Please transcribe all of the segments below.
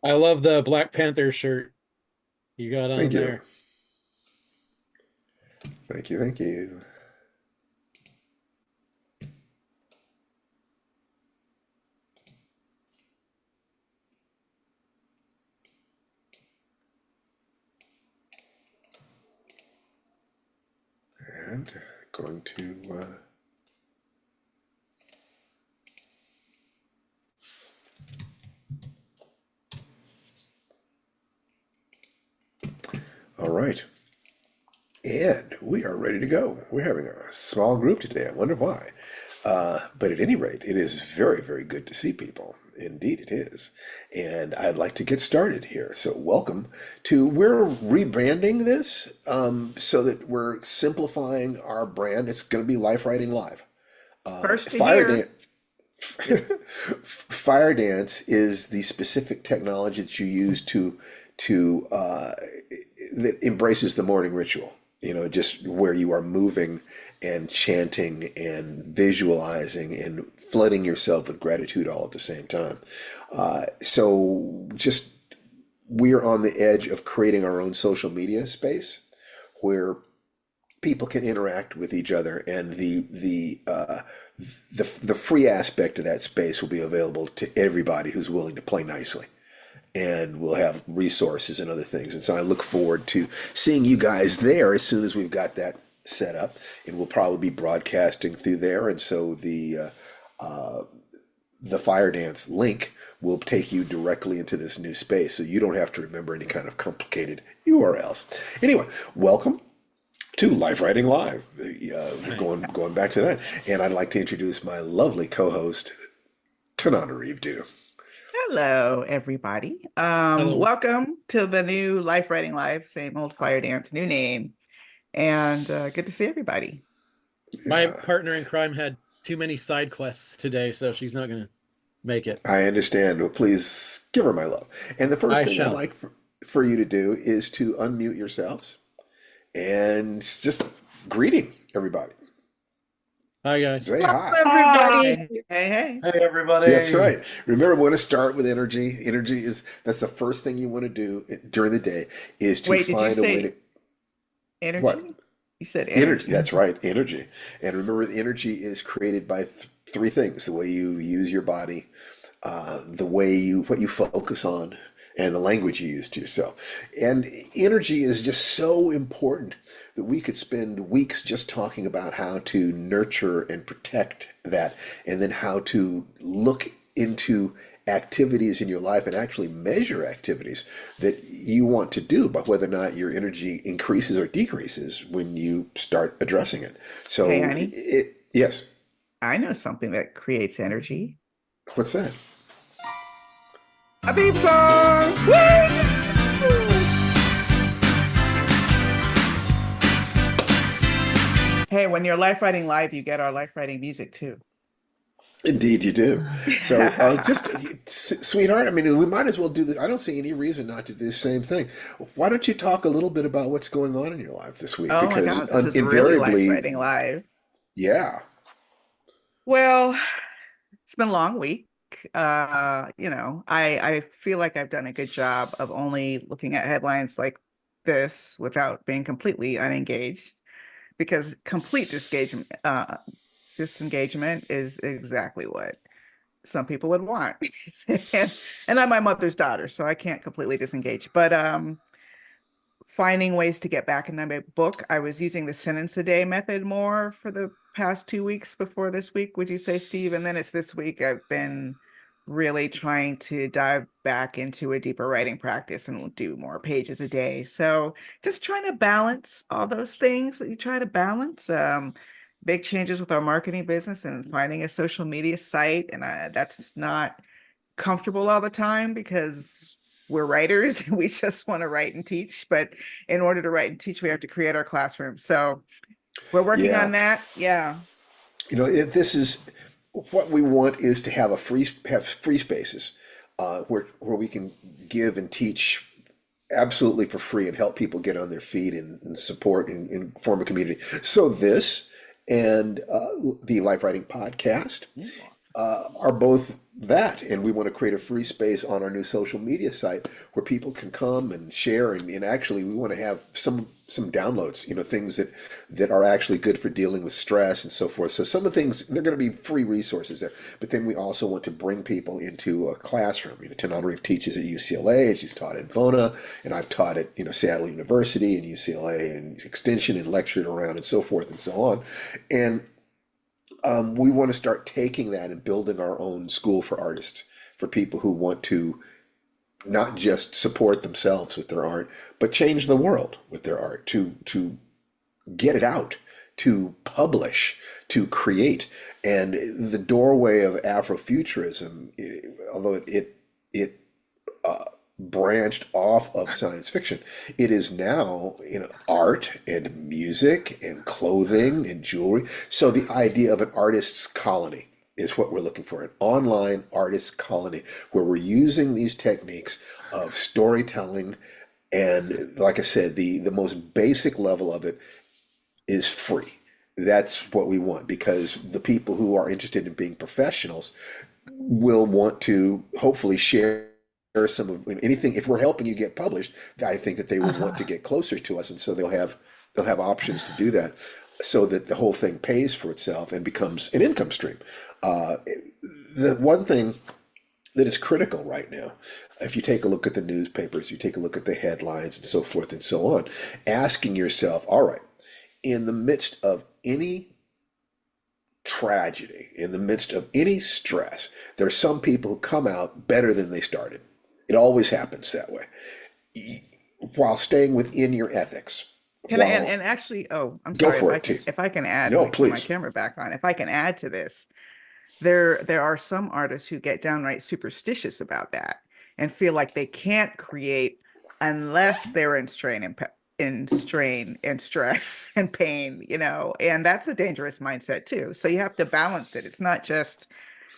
I love the Black Panther shirt you got on Thank you. there. Thank you. Thank you. And going to, all right. And we are ready to go. We're having a small group today. I wonder why. But at any rate, it is very, very good to see people. Indeed, it is. And I'd like to get started here. So, welcome to, we're rebranding this so that we're simplifying our brand. It's going to be Life Writing Live. First to Fire hear. Dance. Fire Dance is the specific technology that you use to that embraces the morning ritual. You know, just where you are moving and chanting and visualizing and flooding yourself with gratitude all at the same time. So just we're on the edge of creating our own social media space where people can interact with each other, and the free aspect of that space will be available to everybody who's willing to play nicely, and we'll have resources and other things. And so I look forward to seeing you guys there as soon as we've got that set up, and we'll probably be broadcasting through there. And so the Fire Dance link will take you directly into this new space, so you don't have to remember any kind of complicated URLs. Anyway, welcome to Life Writing Live. We're Right. going back to that, and I'd like to introduce my lovely co-host, Tanana Reeve. Hello, everybody. Hello. Welcome to the new Life Writing Live, same old Fire Dance, new name, and good to see everybody. My Yeah, partner in crime had too many side quests today, so she's not gonna make it. I understand. Well, please give her my love. And the first I thing I'd shall. like for you to do is to unmute yourselves and just greeting everybody. Hi guys. Say Hello, hi. everybody. Hi. Hey, hey. Hey, That's everybody. right. Remember, we want to start with energy. Energy is that's the first thing you want to do during the day is to Wait, did you find a way say to what? energy? You said Energy. energy. That's right. Energy. And remember, the energy is created by three things: the way you use your body, the way you what you focus on, and the language you use to yourself. And energy is just so important that we could spend weeks just talking about how to nurture and protect that, and then how to look into activities in your life and actually measure activities that you want to do, but whether or not your energy increases or decreases when you start addressing it. Hey, So honey, yes. I know something that creates energy. What's that? A theme song. Woo! Hey, when you're Life Writing Live, you get our Life Writing music too. Indeed, you do. So, just sweetheart, I mean, we might as well do this. I don't see any reason not to do the same thing. Why don't you talk a little bit about what's going on in your life this week? Oh my Because God, this is really Life invariably, Writing Live. yeah, Well, it's been a long week. I feel like I've done a good job of only looking at headlines like this without being completely unengaged, because complete disengagement is exactly what some people would want. And, and I'm my mother's daughter, so I can't completely disengage. But finding ways to get back in my book. I was using the sentence a day method more for the past 2 weeks before this week, would you say, Steve? And then it's this week I've been really trying to dive back into a deeper writing practice and do more pages a day. So just trying to balance all those things that you try to balance. Big changes with our marketing business and finding a social media site. And that's not comfortable all the time because we're writers and we just want to write and teach. But in order to write and teach, we have to create our classroom. So we're working yeah. on that. Yeah. This is what we want is to have free spaces where we can give and teach absolutely for free and help people get on their feet and support and form a community. So this and the Life Writing podcast are both that, and we want to create a free space on our new social media site where people can come and share, and actually we want to have some downloads, things that are actually good for dealing with stress and so forth. So some of the things, they're going to be free resources there, but then we also want to bring people into a classroom. Tanana Reeve teaches at UCLA, and she's taught at Vona, and I've taught at Seattle University and UCLA and Extension, and lectured around and so forth and so on. And we want to start taking that and building our own school for artists, for people who want to not just support themselves with their art, but change the world with their art, to get it out, to publish, to create. And the doorway of Afrofuturism, although it branched off of science fiction, it is now art and music and clothing and jewelry. So the idea of an artist's colony is what we're looking for, an online artist's colony, where we're using these techniques of storytelling. And like I said, the most basic level of it is free. That's what we want, because the people who are interested in being professionals will want to hopefully share some of anything. If we're helping you get published, I think that they will want to get closer to us, and so they'll have options to do that, so that the whole thing pays for itself and becomes an income stream. The one thing that is critical right now, if you take a look at the newspapers, you take a look at the headlines and so forth and so on, asking yourself, all right, in the midst of any tragedy, in the midst of any stress, there are some people who come out better than they started. It always happens that way, while staying within your ethics. Can I, and actually, oh, I'm Go sorry, for it, T. if I can add, No, let me turn my please. camera back on. If I can add to this, there are some artists who get downright superstitious about that and feel like they can't create unless they're in strain and stress and pain, and that's a dangerous mindset too. So you have to balance it. It's not just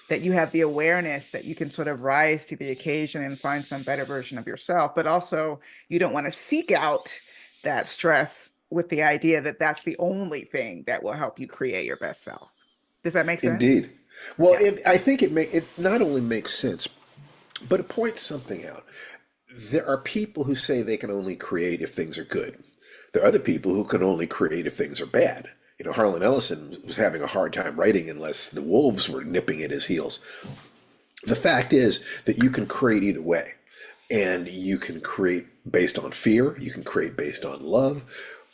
that you have the awareness that you can sort of rise to the occasion and find some better version of yourself, but also you don't want to seek out that stress with the idea that that's the only thing that will help you create your best self. Does that make sense? Indeed. Well, Yeah. I think it not only makes sense, but it points something out. There are people who say they can only create if things are good. There are other people who can only create if things are bad. Harlan Ellison was having a hard time writing unless the wolves were nipping at his heels. The fact is that you can create either way. And you can create based on fear, you can create based on love.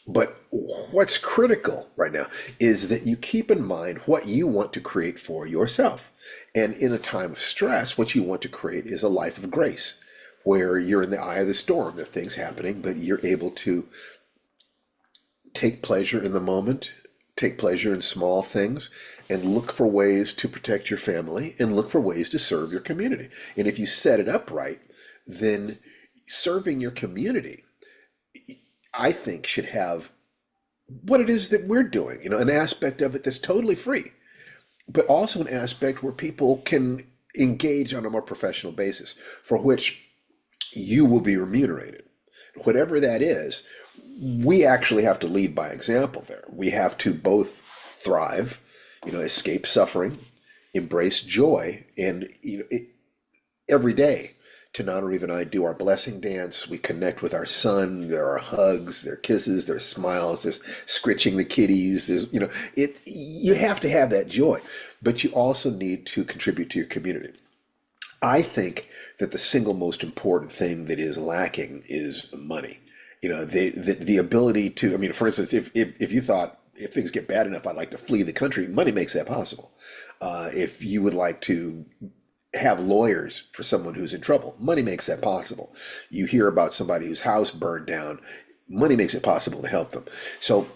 But what's critical right now is that you keep in mind what you want to create for yourself. And in a time of stress, what you want to create is a life of grace, where you're in the eye of the storm. There are things happening, but you're able to take pleasure in the moment, take pleasure in small things, and look for ways to protect your family and look for ways to serve your community. And if you set it up right, then serving your community, I think, should have what it is that we're doing, an aspect of it that's totally free, but also an aspect where people can engage on a more professional basis, for which you will be remunerated. Whatever that is, we actually have to lead by example there. We have to both thrive, escape suffering, embrace joy, and every day, Tanana Reeve and I do our blessing dance. We connect with our son. There are hugs, there are kisses, there's smiles, there's scritching the kitties. There's, you have to have that joy, but you also need to contribute to your community. I think that the single most important thing that is lacking is money. The ability to, for instance, if you thought, if things get bad enough, I'd like to flee the country, money makes that possible. If you would like to have lawyers for someone who's in trouble, money makes that possible. You hear about somebody whose house burned down, money makes it possible to help them. So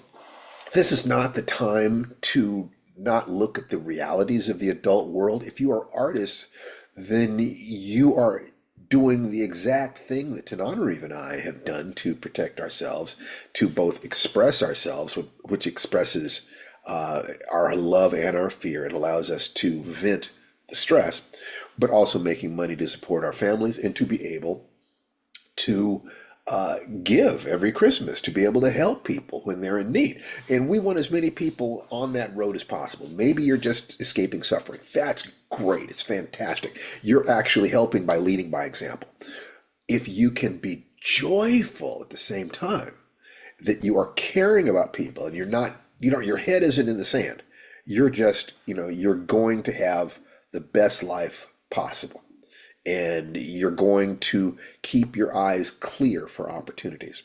this is not the time to not look at the realities of the adult world. If you are artists, then you are doing the exact thing that Tanana Reeve and I have done to protect ourselves, to both express ourselves, which expresses our love and our fear. It allows us to vent the stress, but also making money to support our families and to be able to give every Christmas to be able to help people when they're in need. And we want as many people on that road as possible. Maybe you're just escaping suffering. That's great. It's fantastic. You're actually helping by leading by example. If you can be joyful at the same time, that you are caring about people and you're not, your head isn't in the sand. You're just, you're going to have the best life possible. And you're going to keep your eyes clear for opportunities.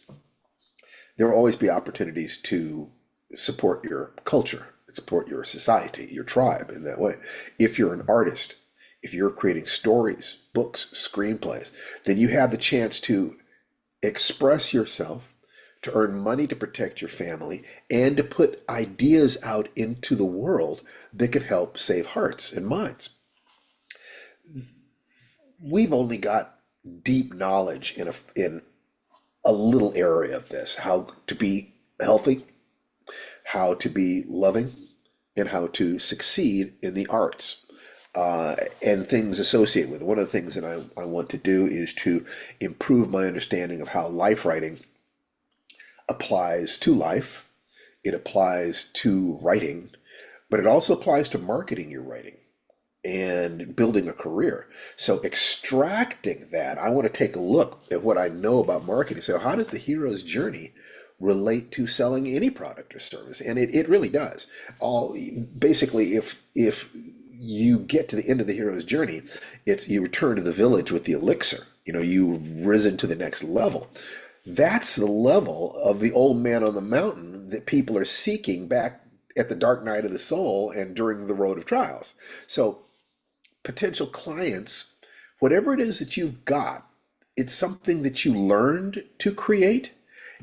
There will always be opportunities to support your culture, support your society, your tribe in that way. If you're an artist, if you're creating stories, books, screenplays, then you have the chance to express yourself, to earn money to protect your family, and to put ideas out into the world that could help save hearts and minds. We've only got deep knowledge in a little area of this: how to be healthy, how to be loving, and how to succeed in the arts, and things associated with it. One of the things that I want to do is to improve my understanding of how life writing applies to life. It applies to writing, but it also applies to marketing your writing and building a career. So extracting that, I want to take a look at what I know about marketing. So how does the hero's journey relate to selling any product or service? And it really does. Basically, if you get to the end of the hero's journey, it's you return to the village with the elixir. You've risen to the next level. That's the level of the old man on the mountain that people are seeking back at the dark night of the soul and during the road of trials. So potential clients, whatever it is that you've got, it's something that you learned to create.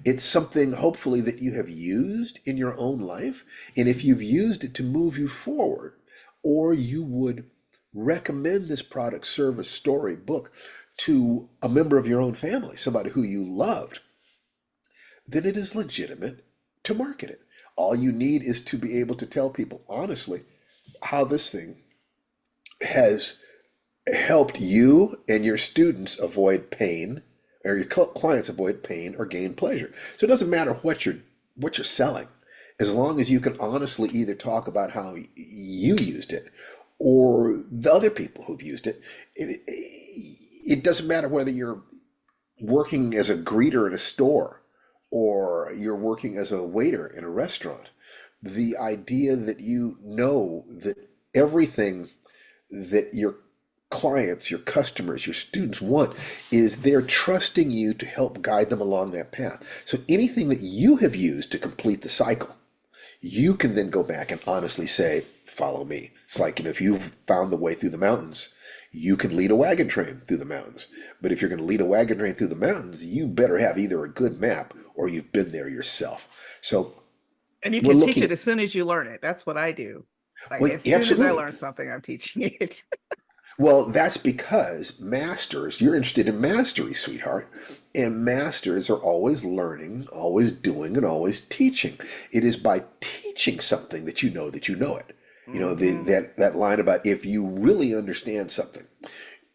It's something hopefully that you have used in your own life. And if you've used it to move you forward, or you would recommend this product, service, story, book to a member of your own family, somebody who you loved, then it is legitimate to market it. All you need is to be able to tell people honestly how this thing has helped you and your students avoid pain, or your clients avoid pain or gain pleasure. So it doesn't matter what you're selling, as long as you can honestly either talk about how you used it or the other people who've used it. It doesn't matter whether you're working as a greeter in a store or you're working as a waiter in a restaurant. The idea that that everything that your clients, your customers, your students want is they're trusting you to help guide them along that path. So anything that you have used to complete the cycle, you can then go back and honestly say, follow me. It's like, if you've found the way through the mountains, you can lead a wagon train through the mountains. But if you're going to lead a wagon train through the mountains, you better have either a good map or you've been there yourself. So And you we're can teach looking it at, as soon as you learn it. That's what I do. Like well, as soon as I absolutely. learn something, I'm teaching it. Well, that's because masters, you're interested in mastery, sweetheart. And masters are always learning, always doing, and always teaching. It is by teaching something that you know it. Hmm. That line about if you really understand something,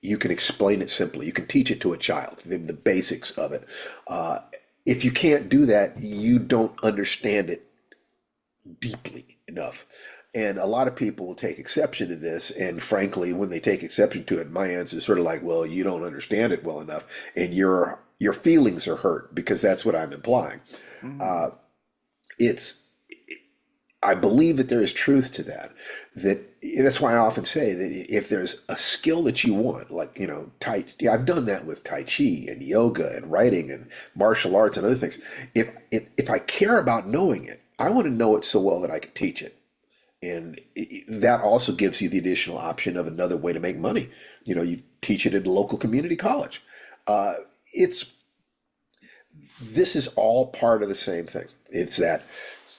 you can explain it simply. You can teach it to a child, the basics of it. If you can't do that, you don't understand it deeply enough. And a lot of people will take exception to this. And frankly, when they take exception to it, my answer is sort of like, well, you don't understand it well enough, and your feelings are hurt, because that's what I'm implying. Hmm. It's I believe that there is truth to that. That's why I often say that if there's a skill that you want, like, I've done that with Tai Chi and yoga and writing and martial arts and other things. If I care about knowing it, I want to know it so well that I can teach it. And that also gives you the additional option of another way to make money. You teach it at a local community college. It's This is all part of the same thing. It's that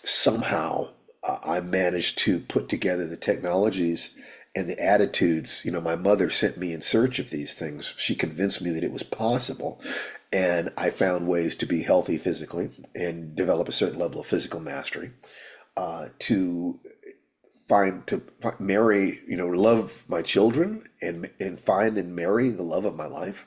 somehow I managed to put together the technologies and the attitudes. My mother sent me in search of these things. She convinced me that it was possible. And I found ways to be healthy physically and develop a certain level of physical mastery, to marry, love my children and find and marry the love of my life,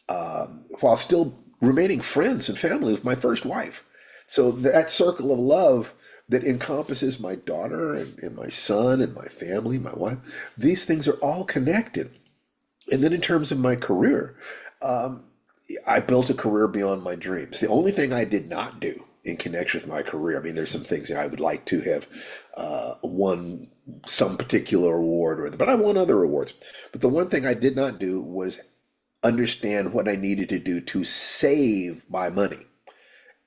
while still remaining friends and family with my first wife. So that circle of love that encompasses my daughter and my son and my family, my wife, these things are all connected. And then in terms of my career, I built a career beyond my dreams. The only thing I did not do in connection with my career, I mean, there's some things that I would like to have won some particular award, but I won other awards. But the one thing I did not do was understand what I needed to do to save my money.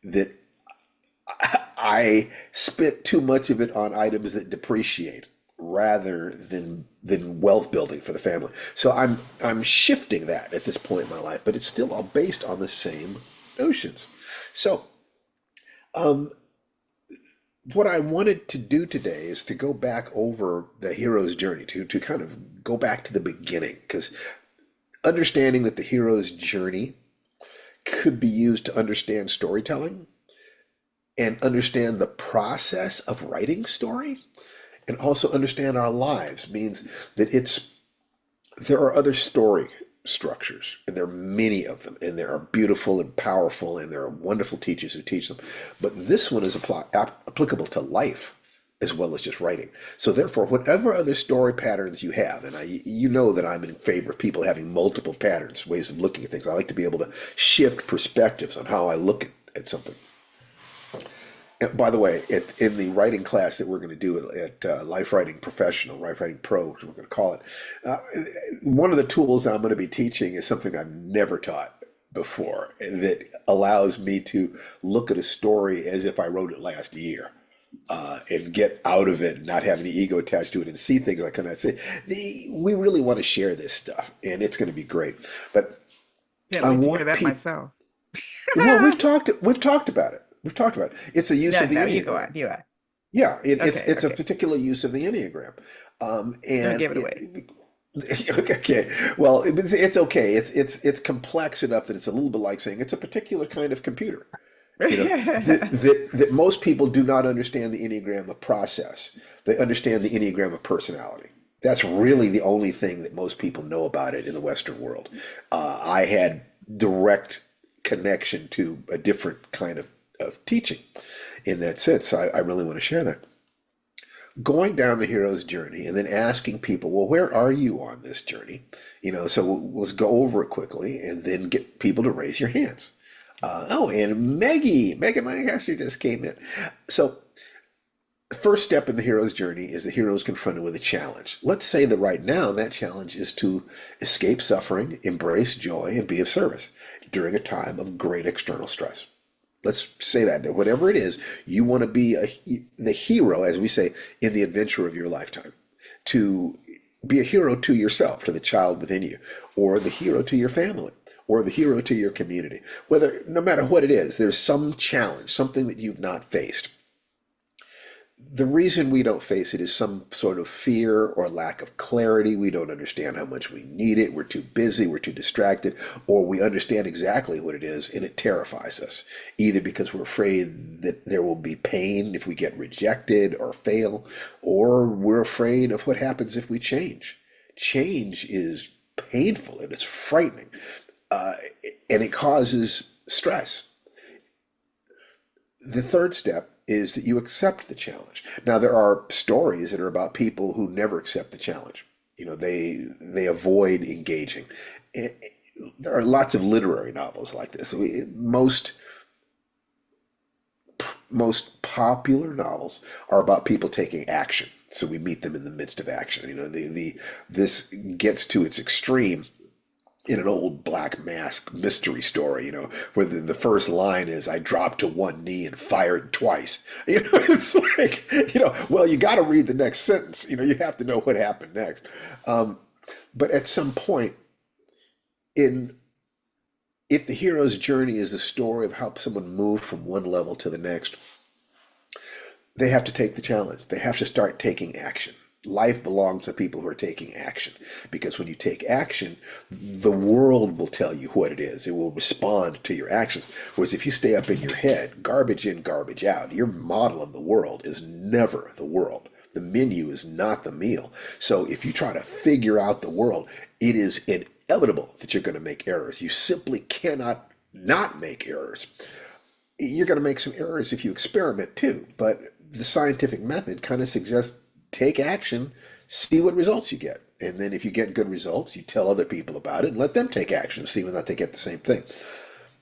That I spent too much of it on items that depreciate rather than wealth building for the family. So I'm shifting that at this point in my life, but it's still all based on the same notions. So what I wanted to do today is to go back over the hero's journey, to kind of go back to the beginning, because understanding that the hero's journey could be used to understand storytelling and understand the process of writing story, and also understand our lives means that there are other story structures, and there are many of them, and they are beautiful and powerful, and there are wonderful teachers who teach them. But this one is applicable to life as well as just writing. So therefore, whatever other story patterns you have, and you know that I'm in favor of people having multiple patterns, ways of looking at things. I like to be able to shift perspectives on how I look at something. And by the way, in the writing class that we're going to do at Lifewriting Professional, Lifewriting Pro, we're going to call it, one of the tools that I'm going to be teaching is something I've never taught before, and that allows me to look at a story as if I wrote it last year, and get out of it and not have any ego attached to it and see things I cannot see. We really want to share this stuff, and it's going to be great. But Can't I wait to want hear that people. myself. Well, we've talked about it. We've talked about it. It's a use No, of the no, you go Enneagram. on. You are. Yeah, Okay, it's a okay. particular use of the Enneagram, Don't and give it away. okay. Well, it's okay. It's complex enough that it's a little bit like saying it's a particular kind of computer. That most people do not understand the Enneagram of process. They understand the Enneagram of personality. That's really the only thing that most people know about it in the Western world. I had direct connection to a different kind of teaching in that sense. So I really want to share that. Going down the hero's journey and then asking people, well, where are you on this journey? So let's go over it quickly and then get people to raise your hands. And Megan Lancaster just came in. So the first step in the hero's journey is the hero is confronted with a challenge. Let's say that right now that challenge is to escape suffering, embrace joy, and be of service during a time of great external stress. Let's say that whatever it is, you want to be the hero, as we say, in the adventure of your lifetime. To be a hero to yourself, to the child within you, or the hero to your family, or the hero to your community. No matter what it is, there's some challenge, something that you've not faced. The reason we don't face it is some sort of fear or lack of clarity. We don't understand how much we need it. We're too busy, we're too distracted, or we understand exactly what it is and it terrifies us, either because we're afraid that there will be pain if we get rejected or fail, or we're afraid of what happens if we change. Change is painful and it's frightening, and it causes stress. The third step is that you accept the challenge. Now, there are stories that are about people who never accept the challenge. They avoid engaging. There are lots of literary novels like this. Most popular novels are about people taking action. So we meet them in the midst of action. This gets to its extreme in an old Black Mask mystery story, where the first line is, I dropped to one knee and fired twice. It's like, well, you got to read the next sentence. You have to know what happened next. But at some point, if the hero's journey is the story of how someone moved from one level to the next, they have to take the challenge. They have to start taking action. Life belongs to people who are taking action, because when you take action, the world will tell you what it is. It will respond to your actions. Whereas if you stay up in your head, garbage in, garbage out, your model of the world is never the world. The menu is not the meal. So if you try to figure out the world, it is inevitable that you're going to make errors. You simply cannot not make errors. You're going to make some errors if you experiment too, but the scientific method kind of suggests take action, see what results you get. And then if you get good results, you tell other people about it and let them take action, see whether or not they get the same thing.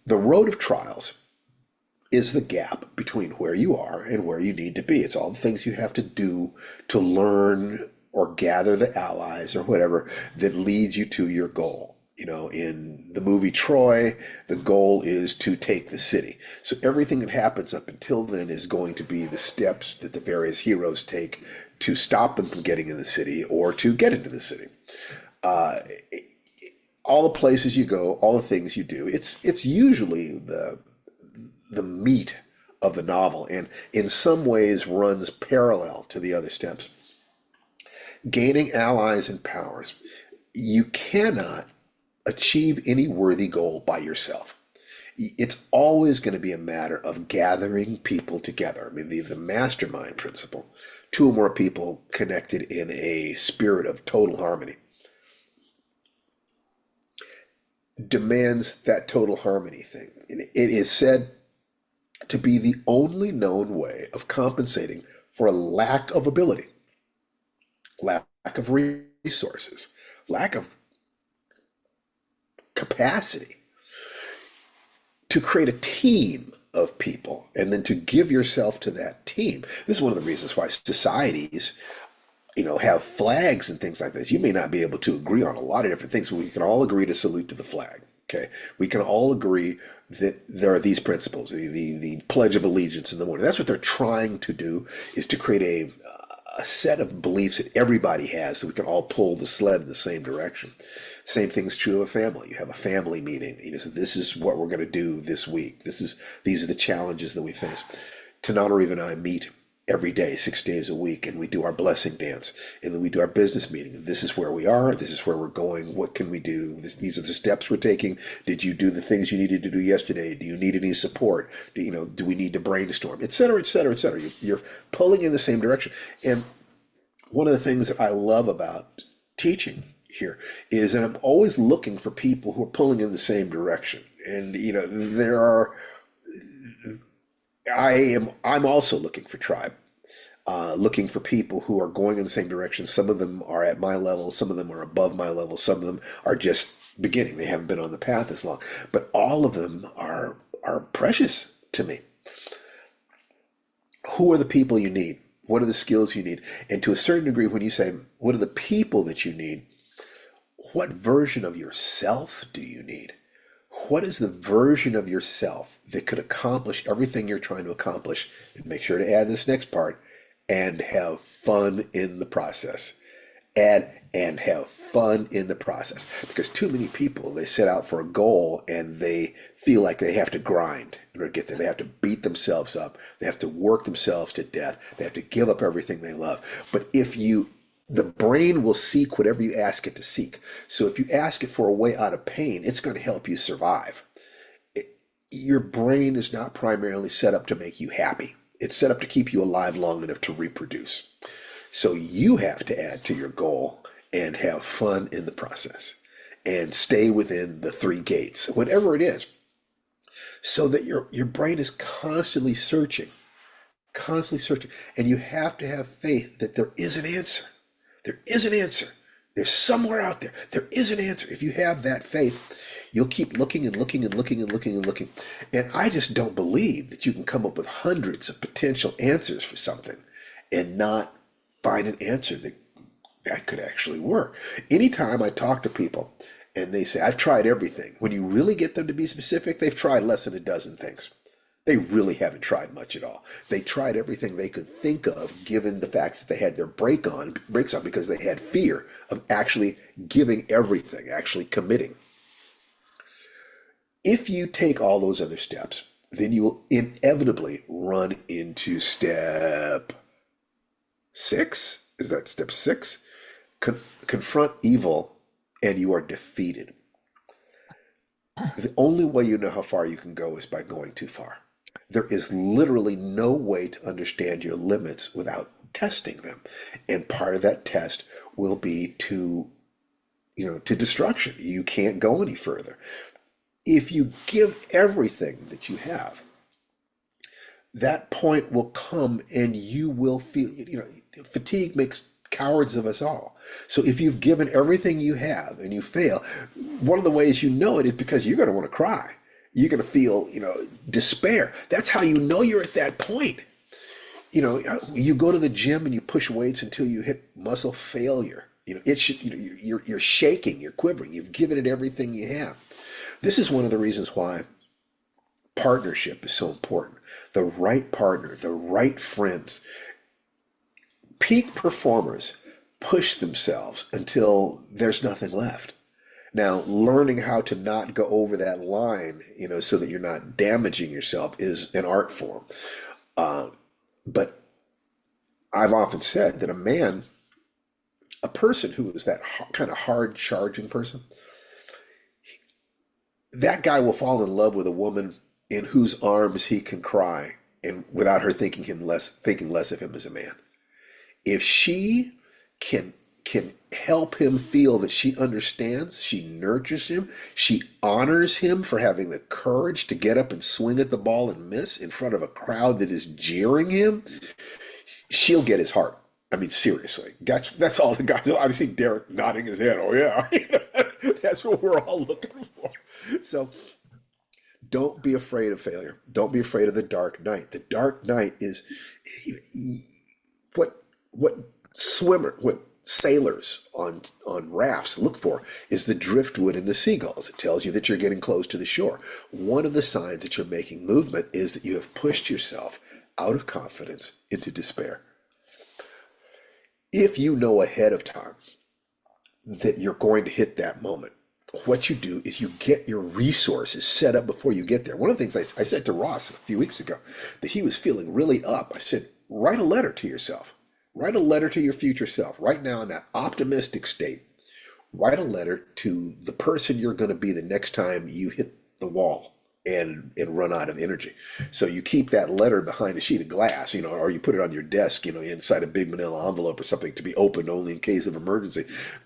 The road of trials is the gap between where you are and where you need to be. It's all the things you have to do to learn or gather the allies or whatever that leads you to your goal. You know, in the movie Troy, the goal is to take the city. So everything that happens up until then is going to be the steps that the various heroes take to stop them from getting in the city or to get into the city. All the places you go, all the things you do, it's usually the meat of the novel, and in some ways runs parallel to the other steps. Gaining allies and powers. You cannot achieve any worthy goal by yourself. It's always going to be a matter of gathering people together. I mean, the mastermind principle, two or more people connected in a spirit of total harmony, demands that total harmony thing. It is said to be the only known way of compensating for a lack of ability, lack of resources, lack of capacity to create a team of people and then to give yourself to that team. This is one of the reasons why societies, have flags and things like this. You may not be able to agree on a lot of different things, but we can all agree to salute to the flag. Okay, we can all agree that there are these principles, the Pledge of Allegiance in the morning. That's what they're trying to do, is to create a set of beliefs that everybody has, so we can all pull the sled in the same direction. Same thing's true of a family. You have a family meeting. So this is what we're going to do this week. These are the challenges that we face. Tananarive and I meet every day, 6 days a week, and we do our blessing dance, and then we do our business meeting. This is where we are. This is where we're going. What can we do? These are the steps we're taking. Did you do the things you needed to do yesterday? Do you need any support? Do we need to brainstorm, et cetera, et cetera, et cetera? You're pulling in the same direction. And one of the things that I love about teaching here is that I'm always looking for people who are pulling in the same direction. And I'm also looking for tribe, looking for people who are going in the same direction. Some of them are at my level, some of them are above my level, some of them are just beginning. They haven't been on the path as long, but all of them are precious to me. Who are the people you need? What are the skills you need? And to a certain degree, when you say, what are the people that you need? What version of yourself do you need? What is the version of yourself that could accomplish everything you're trying to accomplish? And make sure to add this next part, and have fun in the process. Add and have fun in the process. Because too many people, they set out for a goal and they feel like they have to grind in order to get there. They have to beat themselves up. They have to work themselves to death. They have to give up everything they love. But the brain will seek whatever you ask it to seek. So if you ask it for a way out of pain, it's going to help you survive. Your brain is not primarily set up to make you happy. It's set up to keep you alive long enough to reproduce. So you have to add to your goal and have fun in the process and stay within the 3 gates, whatever it is, so that your brain is constantly searching, and you have to have faith that there is an answer. There is an answer. There's somewhere out there. There is an answer. If you have that faith, you'll keep looking and looking and looking and looking and looking. And I just don't believe that you can come up with hundreds of potential answers for something and not find an answer that could actually work. Anytime I talk to people and they say, I've tried everything, when you really get them to be specific, they've tried less than a dozen things. They really haven't tried much at all. They tried everything they could think of, given the fact that they had their brakes on, because they had fear of actually giving everything, actually committing. If you take all those other steps, then you will inevitably run into step 6. Is that step 6? Confront evil and you are defeated. The only way you know how far you can go is by going too far. There is literally no way to understand your limits without testing them. And part of that test will be to destruction. You can't go any further. If you give everything that you have, that point will come and you will feel, fatigue makes cowards of us all. So if you've given everything you have and you fail, one of the ways you know it is because you're going to want to cry. You're going to feel, despair. That's how you know you're at that point. You go to the gym and you push weights until you hit muscle failure. It should, you're shaking, you're quivering, you've given it everything you have. This is one of the reasons why partnership is so important. The right partner, the right friends. Peak performers push themselves until there's nothing left. Now, learning how to not go over that line, so that you're not damaging yourself is an art form. But I've often said that a person who is that kind of hard charging person, that guy will fall in love with a woman in whose arms he can cry and without her thinking less of him as a man. If she can help him feel that she understands, she nurtures him, she honors him for having the courage to get up and swing at the ball and miss in front of a crowd that is jeering him, she'll get his heart. I mean, seriously, that's all the guys. I see Derek nodding his head. Oh yeah, that's what we're all looking for. So don't be afraid of failure. Don't be afraid of the dark night. The dark night is what what sailors on rafts look for is the driftwood and the seagulls. It tells you that you're getting close to the shore. One of the signs that you're making movement is that you have pushed yourself out of confidence into despair. If you know ahead of time that you're going to hit that moment, what you do is you get your resources set up before you get there. One of the things I said to Ross a few weeks ago, that he was feeling really up. I said, write a letter to yourself. Write a letter to your future self. Right now in that optimistic state, write a letter to the person you're going to be the next time you hit the wall and run out of energy. So you keep that letter behind a sheet of glass, or you put it on your desk, inside a big manila envelope or something to be opened only in case of emergency.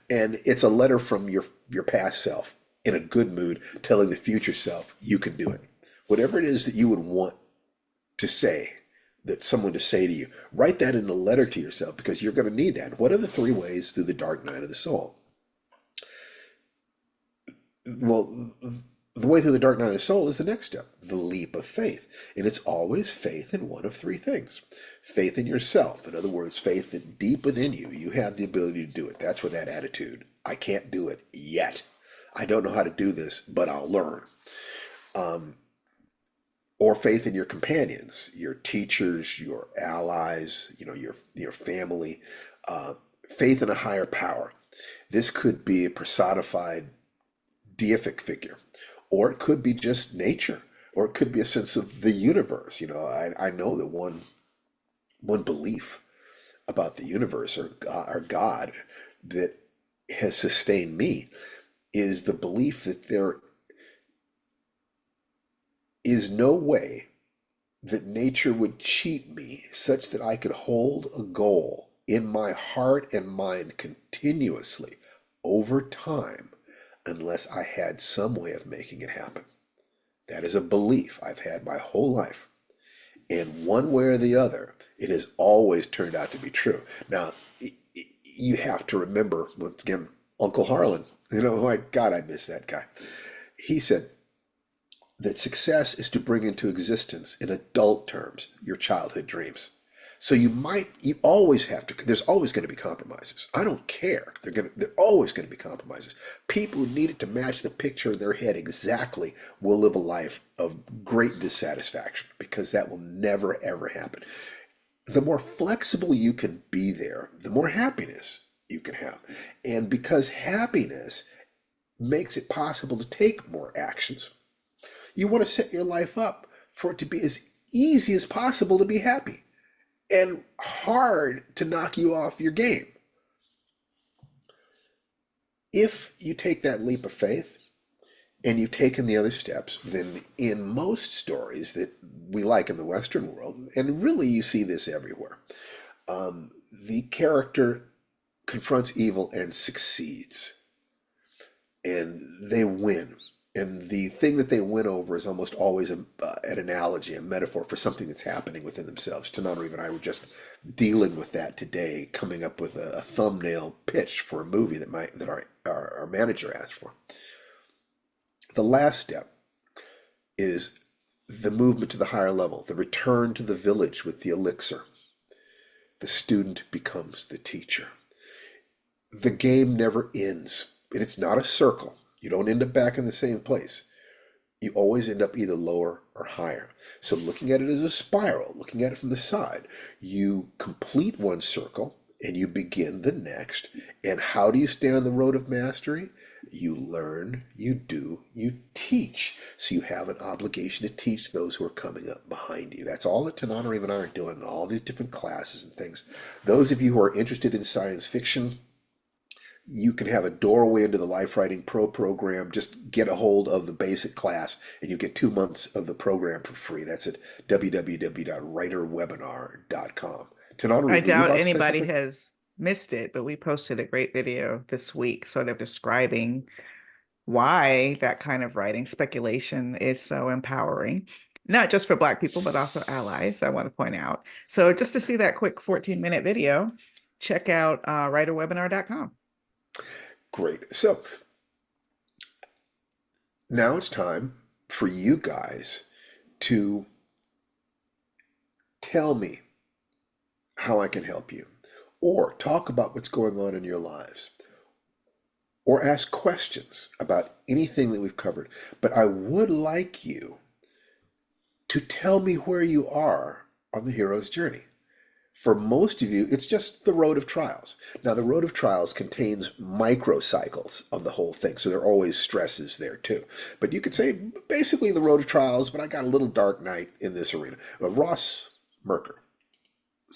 And it's a letter from your past self in a good mood, telling the future self you can do it. Whatever it is that you would want to say, that someone to say to you, write that in a letter to yourself because you're going to need that. What are the 3 ways through the dark night of the soul? Well, the way through the dark night of the soul is the next step, the leap of faith. And it's always faith in one of 3 things. Faith in yourself. In other words, faith that deep within you, you have the ability to do it. That's where that attitude, I can't do it yet. I don't know how to do this, but I'll learn. Or faith in your companions, your teachers, your allies, your family. Faith in a higher power. This could be a personified deific figure, or it could be just nature, or it could be a sense of the universe. I know that one belief about the universe or God that has sustained me is the belief that there is no way that nature would cheat me such that I could hold a goal in my heart and mind continuously over time unless I had some way of making it happen. That is a belief I've had my whole life. And one way or the other, it has always turned out to be true. Now, you have to remember, once again, Uncle Harlan, my God, I miss that guy. He said that success is to bring into existence, in adult terms, your childhood dreams. So you always have to, there's always going to be compromises. I don't care. They're always going to be compromises. People who need it to match the picture in their head exactly will live a life of great dissatisfaction because that will never, ever happen. The more flexible you can be there, the more happiness you can have. And because happiness makes it possible to take more actions, you want to set your life up for it to be as easy as possible to be happy and hard to knock you off your game. If you take that leap of faith and you've taken the other steps, then in most stories that we like in the Western world, and really you see this everywhere, the character confronts evil and succeeds, and they win. And the thing that they win over is almost always an analogy, a metaphor for something that's happening within themselves. Tananarive and I were just dealing with that today, coming up with a thumbnail pitch for a movie that our manager asked for. The last step is the movement to the higher level, the return to the village with the elixir. The student becomes the teacher. The game never ends, and it's not a circle. You don't end up back in the same place. You always end up either lower or higher. So looking at it as a spiral, looking at it from the side, you complete one circle and you begin the next. And how do you stay on the road of mastery? You learn, you do, you teach. So you have an obligation to teach those who are coming up behind you. That's all that Tananarive and I are doing, all these different classes and things. Those of you who are interested in science fiction, you can have a doorway into the Lifewriting Pro program. Just get a hold of the basic class and you get 2 months of the program for free. That's at www.writerwebinar.com. Tanana, were I you doubt about to say anybody something? has missed it, but we posted a great video this week sort of describing why that kind of writing speculation is so empowering, not just for Black people, but also allies, I want to point out. So just to see that quick 14-minute video, check out writerwebinar.com. Great. So now it's time for you guys to tell me how I can help you, or talk about what's going on in your lives, or ask questions about anything that we've covered. But I would like you to tell me where you are on the hero's journey. For most of you, it's just the road of trials. Now, the road of trials contains microcycles of the whole thing, so there are always stresses there too. But you could say basically the road of trials, but I got a little dark night in this arena. Ross Merker,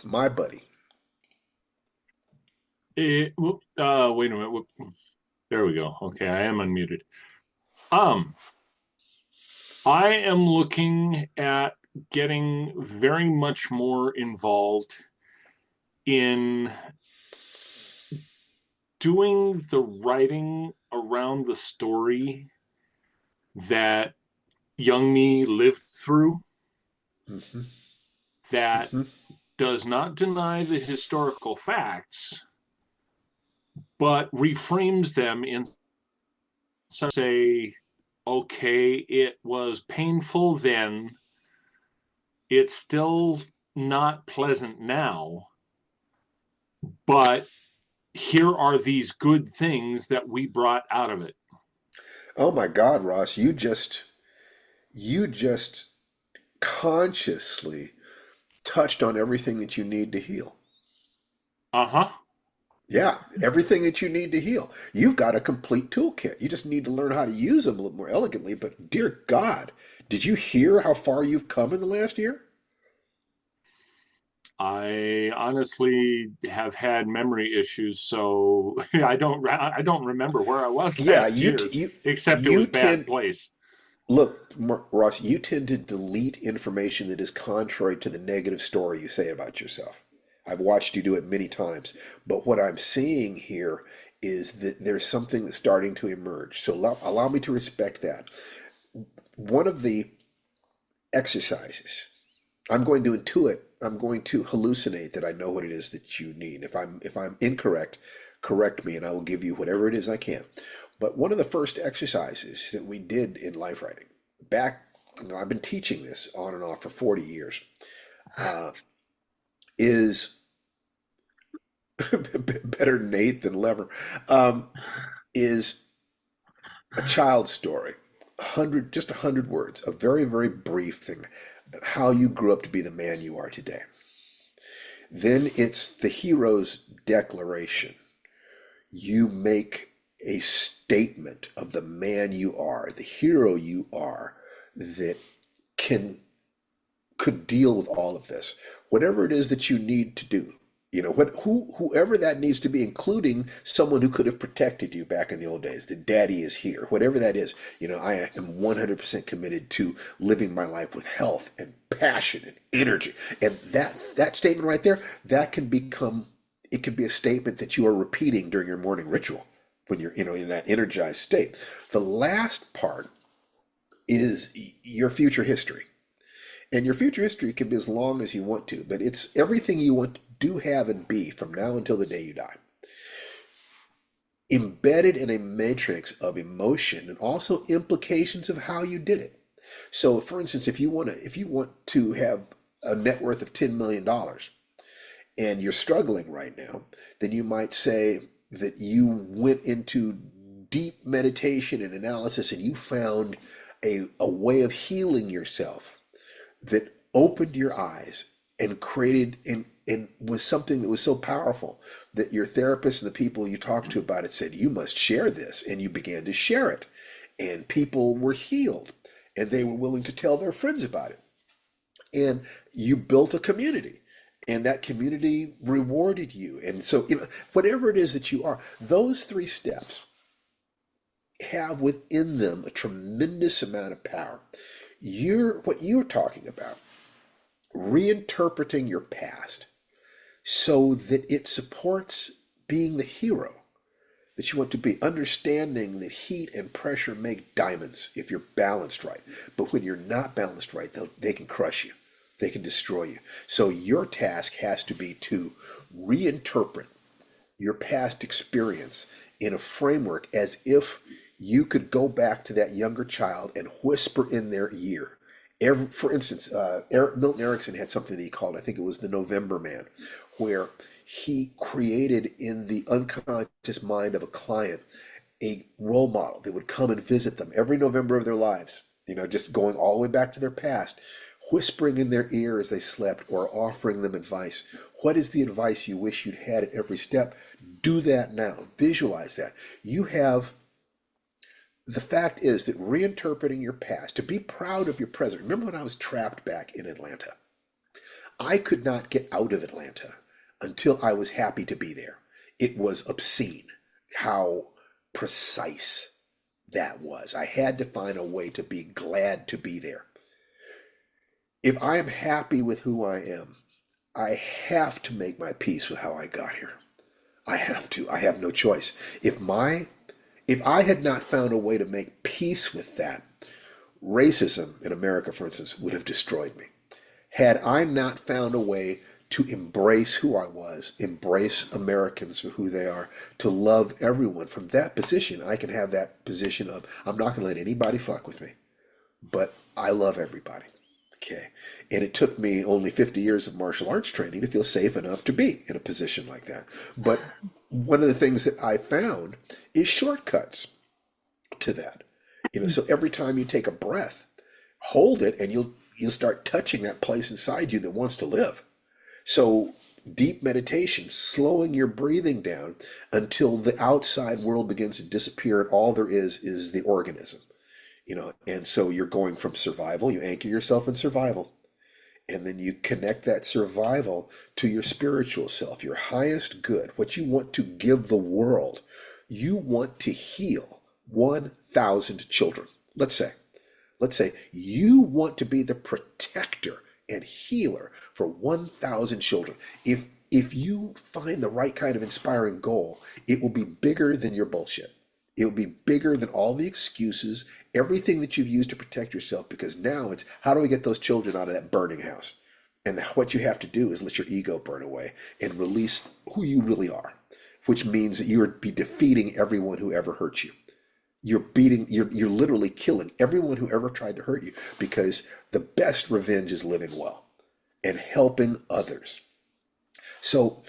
my buddy. Wait a minute. There we go. Okay, I am unmuted. I am looking at getting very much more involved in doing the writing around the story that young me lived through, Mm-hmm. that Mm-hmm. does not deny the historical facts, but reframes them in such say, okay, it was painful then, it's still not pleasant now, but here are these good things that we brought out of it. Oh my God, Ross, you just consciously touched on everything that you need to heal. Uh-huh. Yeah, everything that you need to heal. You've got a complete toolkit. You just need to learn how to use them a little more elegantly. But dear God, did you hear how far you've come in the last year? I honestly have had memory issues, so I don't remember where I was Yeah, last year, except it you was bad tend place. look, Ross, you tend to delete information that is contrary to the negative story you say about yourself. I've watched you do it many times, but what I'm seeing here is that there's something that's starting to emerge. So allow me to respect that. One of the exercises, I'm going to intuit, I'm going to hallucinate that I know what it is that you need. If I'm incorrect, correct me and I will give you whatever it is I can. But one of the first exercises that we did in life writing, back, I've been teaching this on and off for 40 years, is better Nate than Lever, is a child's story. Just 100 words, a very, very brief thing, how you grew up to be the man you are today. Then it's the hero's declaration. You make a statement of the man you are, the hero you are, that could deal with all of this. Whatever it is that you need to do, whoever that needs to be, including someone who could have protected you back in the old days. The daddy is here, whatever that is. I am 100% committed to living my life with health and passion and energy. And that statement right there, that can become, it can be a statement that you are repeating during your morning ritual when you're, in that energized state. The last part is your future history. And your future history can be as long as you want to, but it's everything you want to do, have, and be from now until the day you die, embedded in a matrix of emotion and also implications of how you did it. So, for instance, if you want to have a net worth of $10 million and you're struggling right now, then you might say that you went into deep meditation and analysis and you found a way of healing yourself that opened your eyes and created and was something that was so powerful that your therapist and the people you talked to about it said, you must share this. And you began to share it. And people were healed and they were willing to tell their friends about it. And you built a community. And that community rewarded you. And so, whatever it is that you are, those three steps have within them a tremendous amount of power. What you're talking about, reinterpreting your past so that it supports being the hero that you want to be, understanding that heat and pressure make diamonds if you're balanced right. But when you're not balanced right, they can crush you. They can destroy you. So your task has to be to reinterpret your past experience in a framework as if you could go back to that younger child and whisper in their ear. For instance, Milton Erickson had something that he called, I think it was the November Man, where he created in the unconscious mind of a client a role model that would come and visit them every November of their lives, just going all the way back to their past, whispering in their ear as they slept or offering them advice. What is the advice you wish you'd had at every step? Do that now. Visualize that. The fact is that reinterpreting your past, to be proud of your present. Remember when I was trapped back in Atlanta? I could not get out of Atlanta until I was happy to be there. It was obscene how precise that was. I had to find a way to be glad to be there. If I am happy with who I am, I have to make my peace with how I got here. I have to. I have no choice. If I had not found a way to make peace with that, racism in America, for instance, would have destroyed me. Had I not found a way to embrace who I was, embrace Americans for who they are, to love everyone, from that position, I can have that position of, I'm not going to let anybody fuck with me, but I love everybody. Okay. And it took me only 50 years of martial arts training to feel safe enough to be in a position like that. But one of the things that I found is shortcuts to that. So every time you take a breath, hold it and you'll start touching that place inside you that wants to live. So deep meditation, slowing your breathing down until the outside world begins to disappear and all there is the organism. And so you're going from survival, you anchor yourself in survival, and then you connect that survival to your spiritual self, your highest good, what you want to give the world. You want to heal 1,000 children. Let's say you want to be the protector and healer for 1,000 children. If you find the right kind of inspiring goal, it will be bigger than your bullshit. It will be bigger than all the excuses, everything that you've used to protect yourself, because now it's how do we get those children out of that burning house? And what you have to do is let your ego burn away and release who you really are, which means that you would be defeating everyone who ever hurt you. You're literally killing everyone who ever tried to hurt you, because the best revenge is living well and helping others. So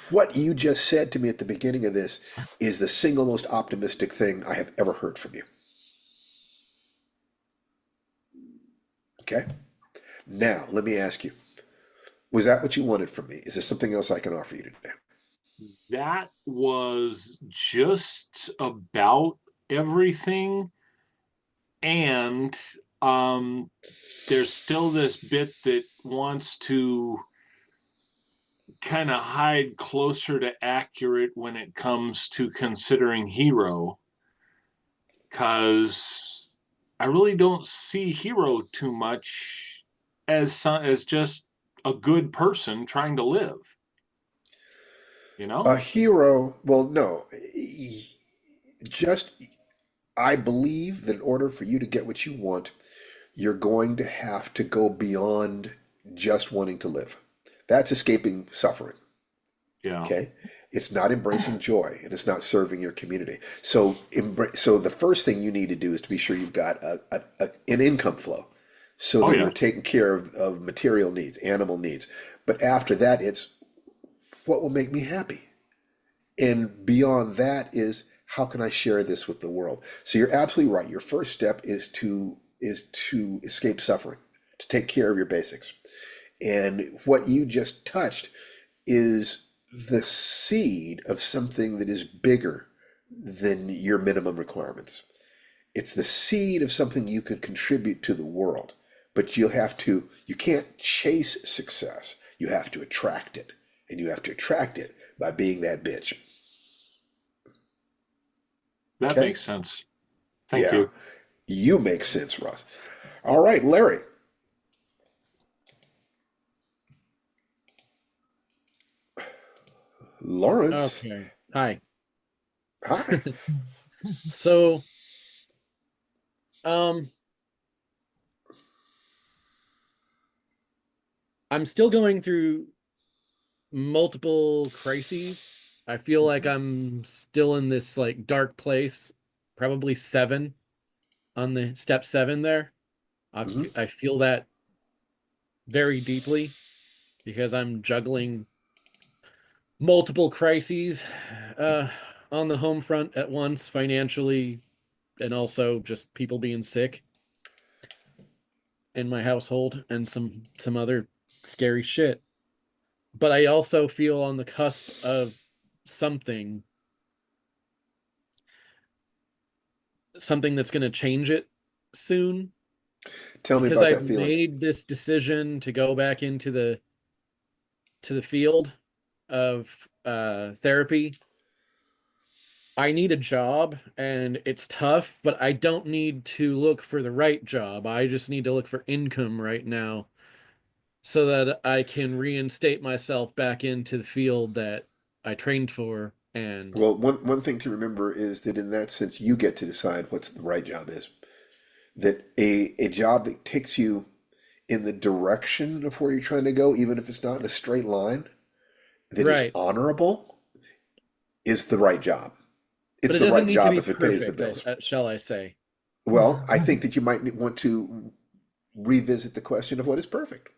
what you just said to me at the beginning of this is the single most optimistic thing I have ever heard from you. Okay? Now, let me ask you, was that what you wanted from me? Is there something else I can offer you today? That was just about everything. And there's still this bit that wants to kind of hide closer to accurate when it comes to considering hero, because I really don't see hero too much as just a good person trying to live, A hero, well, no, just I believe that in order for you to get what you want, you're going to have to go beyond just wanting to live. That's escaping suffering. Yeah. Okay, it's not embracing joy, and it's not serving your community. So, so the first thing you need to do is to be sure you've got an income flow, so Oh that yeah. you're taking care of material needs, animal needs. But after that, it's what will make me happy, and beyond that is how can I share this with the world. So you're absolutely right. Your first step is to escape suffering, to take care of your basics. And what you just touched is the seed of something that is bigger than your minimum requirements. It's the seed of something you could contribute to the world, but you can't chase success. You have to attract it. And you have to attract it by being that bitch. That Okay? makes sense. Thank Yeah. you. You make sense, Russ. All right, Larry. Lawrence. Okay. Hi. Hi. So, um, I'm still going through multiple crises. I feel like I'm still in this like dark place, probably 7 on the step 7 there. Mhm. I feel that very deeply because I'm juggling multiple crises uh, on the home front at once, financially, and also just people being sick in my household and some other scary shit. But I also feel on the cusp of something, something that's going to change it soon Tell me because about I've that feeling. made this decision to go back into the field of therapy. I need a job and it's tough, but I don't need to look for the right job. I just need to look for income right now so that I can reinstate myself back into the field that I trained for. And Well, one thing to remember is that in that sense, you get to decide what the right job is. That a job that takes you in the direction of where you're trying to go, even if it's not in a straight line, that is right, honorable, is the right job. but It's it the doesn't right need to job be if it pays the perfect, bills. shall I say. Well, I think that you might want to revisit the question of what is perfect.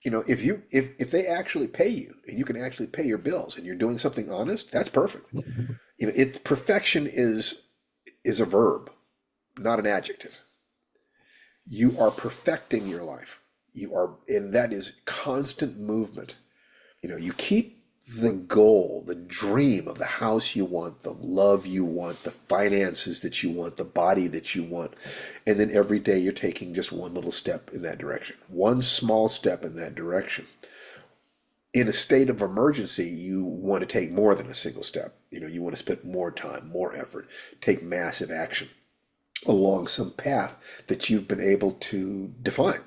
If they actually pay you and you can actually pay your bills and you're doing something honest, that's perfect. Perfection is a verb, not an adjective. You are perfecting your life. And that is constant movement. You keep the goal, the dream of the house you want, the love you want, the finances that you want, the body that you want. And then every day you're taking just one little step in that direction, one small step in that direction. In a state of emergency, you want to take more than a single step. You want to spend more time, more effort, take massive action along some path that you've been able to define.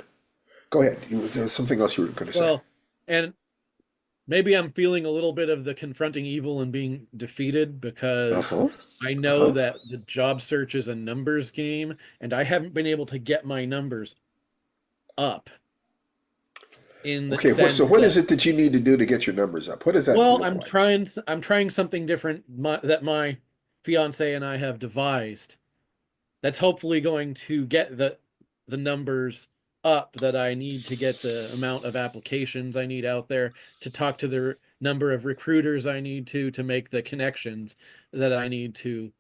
Go ahead. There's something else you were going to say. Well, and maybe I'm feeling a little bit of the confronting evil and being defeated Uh because huh. I Uh know huh. that the job search is a numbers game and I haven't been able to get my numbers up in the Okay. So sense what is that, it that you need to do to get your numbers up? What does that well, look like? I'm trying something different that my fiance and I have devised that's hopefully going to get the numbers up that I need to get the amount of applications I need out there to talk to the number of recruiters I need to make the connections that I need to.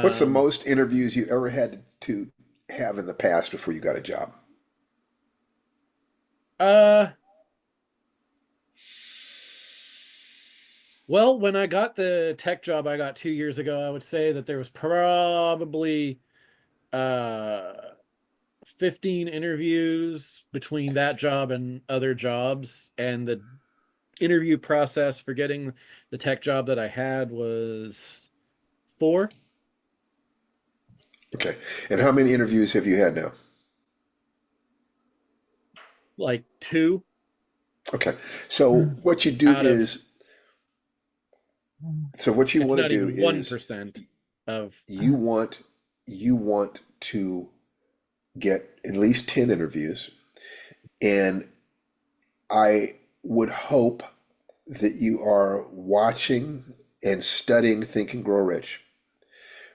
What's the Um, most interviews you ever had to have in the past before you got a job? uh, well, when I got the tech job I got 2 years ago, I would say that there was probably uh 15 interviews between that job and other jobs, and the interview process for getting the tech job that I had was 4, Okay. And how many interviews have you had now? like 2 Okay. So what you do out of, is, so what you it's want to not do even is 1% of, you want you want to get at least 10 interviews. And I would hope that you are watching and studying Think and Grow Rich,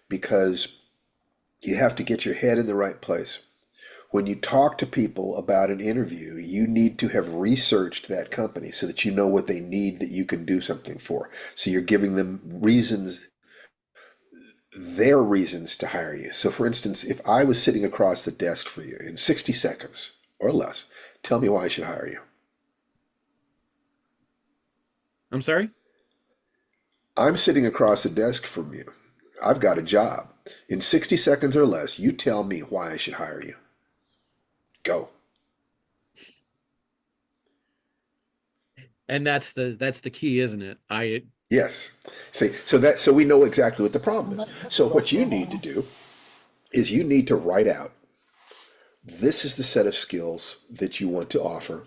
because you have to get your head in the right place. When you talk to people about an interview, you need to have researched that company so that you know what they need that you can do something for. So you're giving them reasons, their reasons to hire you. So for instance, if I was sitting across the desk for you in 60 seconds or less, tell me why I should hire you. I'm sorry? I'm sitting across the desk from you. I've got a job. In 60 seconds or less, you tell me why I should hire you. Go. And that's the key, isn't it? Yes. See, so we know exactly what the problem is. So what you need to do is you need to write out, this is the set of skills that you want to offer.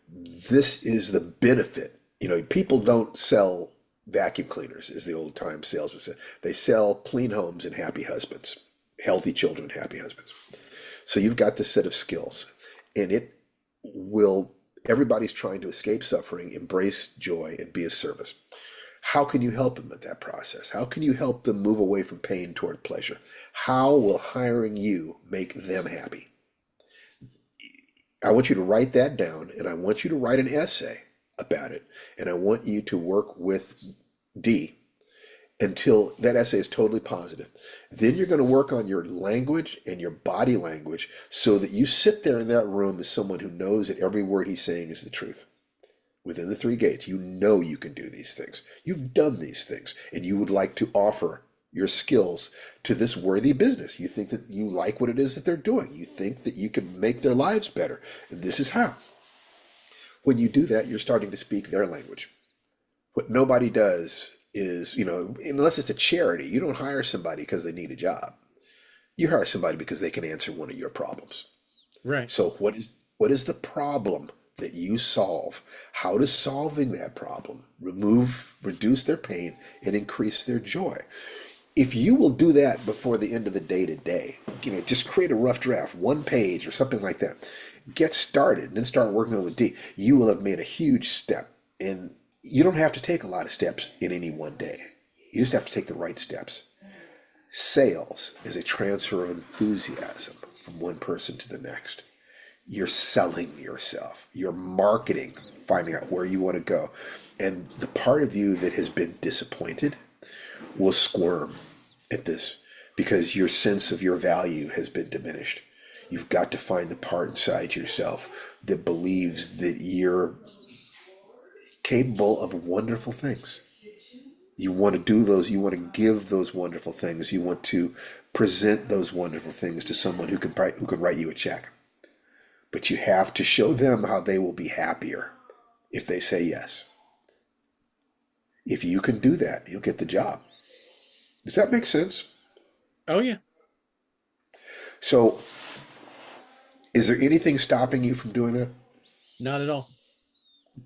This is the benefit. You know, people don't sell vacuum cleaners, as the old time salesman said. They sell clean homes and happy husbands, healthy children, happy husbands. So you've got this set of skills, and it will, everybody's trying to escape suffering, embrace joy, and be of service. How can you help them at that process? How can you help them move away from pain toward pleasure? How will hiring you make them happy? I want you to write that down, and I want you to write an essay about it. And I want you to work with D until that essay is totally positive. Then you're going to work on your language and your body language so that you sit there in that room as someone who knows that every word he's saying is the truth. Within the 3 gates, you know you can do these things. You've done these things, and you would like to offer your skills to this worthy business. You think that you like what it is that they're doing. You think that you can make their lives better. And this is how. When you do that, you're starting to speak their language. What nobody does is, you know, unless it's a charity, you don't hire somebody because they need a job. You hire somebody because they can answer one of your problems. Right. So what is the problem that you solve? How does solving that problem reduce their pain and increase their joy? If you will do that before the end of the day today, you know, just create a rough draft, 1 page or something like that. Get started and then start working on with D. You will have made a huge step. And you don't have to take a lot of steps in any one day. You just have to take the right steps. Sales is a transfer of enthusiasm from one person to the next. You're selling yourself. You're marketing, finding out where you want to go. And the part of you that has been disappointed will squirm at this because your sense of your value has been diminished. You've got to find the part inside yourself that believes that you're capable of wonderful things. You want to do those, you want to give those wonderful things, you want to present those wonderful things to someone who can write you a check. But you have to show them how they will be happier if they say yes. If you can do that, you'll get the job. Does that make sense? Oh yeah. So, is there anything stopping you from doing that? Not at all.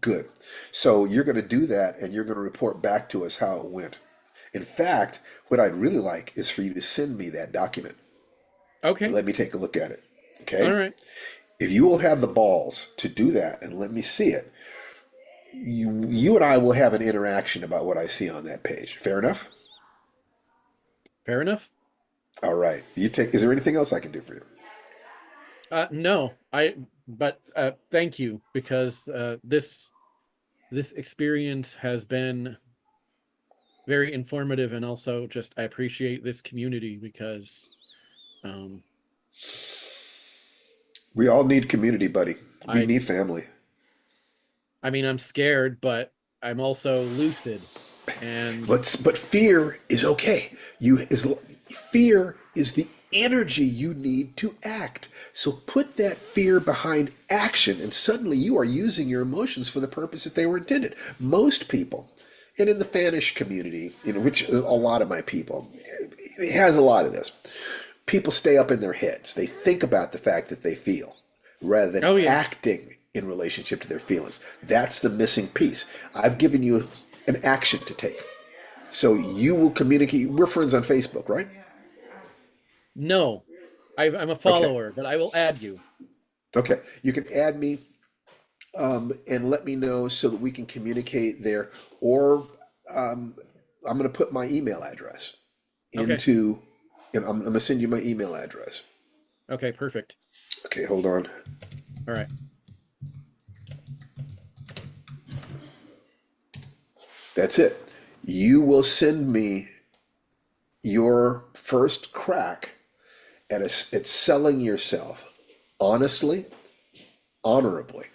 Good. So you're going to do that and you're going to report back to us how it went. In fact, what I'd really like is for you to send me that document and Okay. let me take a look at it. All Okay? right. If you will have the balls to do that and let me see it, you and I will have an interaction about what I see on that page. Fair enough? Fair enough. All right. Is there anything else I can do for you? No, but thank you, because this experience has been very informative, and also just I appreciate this community because We all need community, buddy. We I need family. I mean, I'm scared, but I'm also lucid, and But fear is okay. Fear is the energy you need to act. So put that fear behind action, and suddenly you are using your emotions for the purpose that they were intended. Most people, and in the Fanish community, which a lot of my people, it has a lot of this. People stay up in their heads. They think about the fact that they feel rather than oh yeah, acting in relationship to their feelings. That's the missing piece. I've given you an action to take. So you will communicate. We're friends on Facebook, right? No, I'm a follower, but I will add you. Okay, you can add me and let me know so that we can communicate there. Or I'm going to put my email address Okay. into, and I'm going to send you my email address. Okay, perfect. Okay, hold on. All right. That's it. You will send me your first crack at selling yourself honestly, honorably,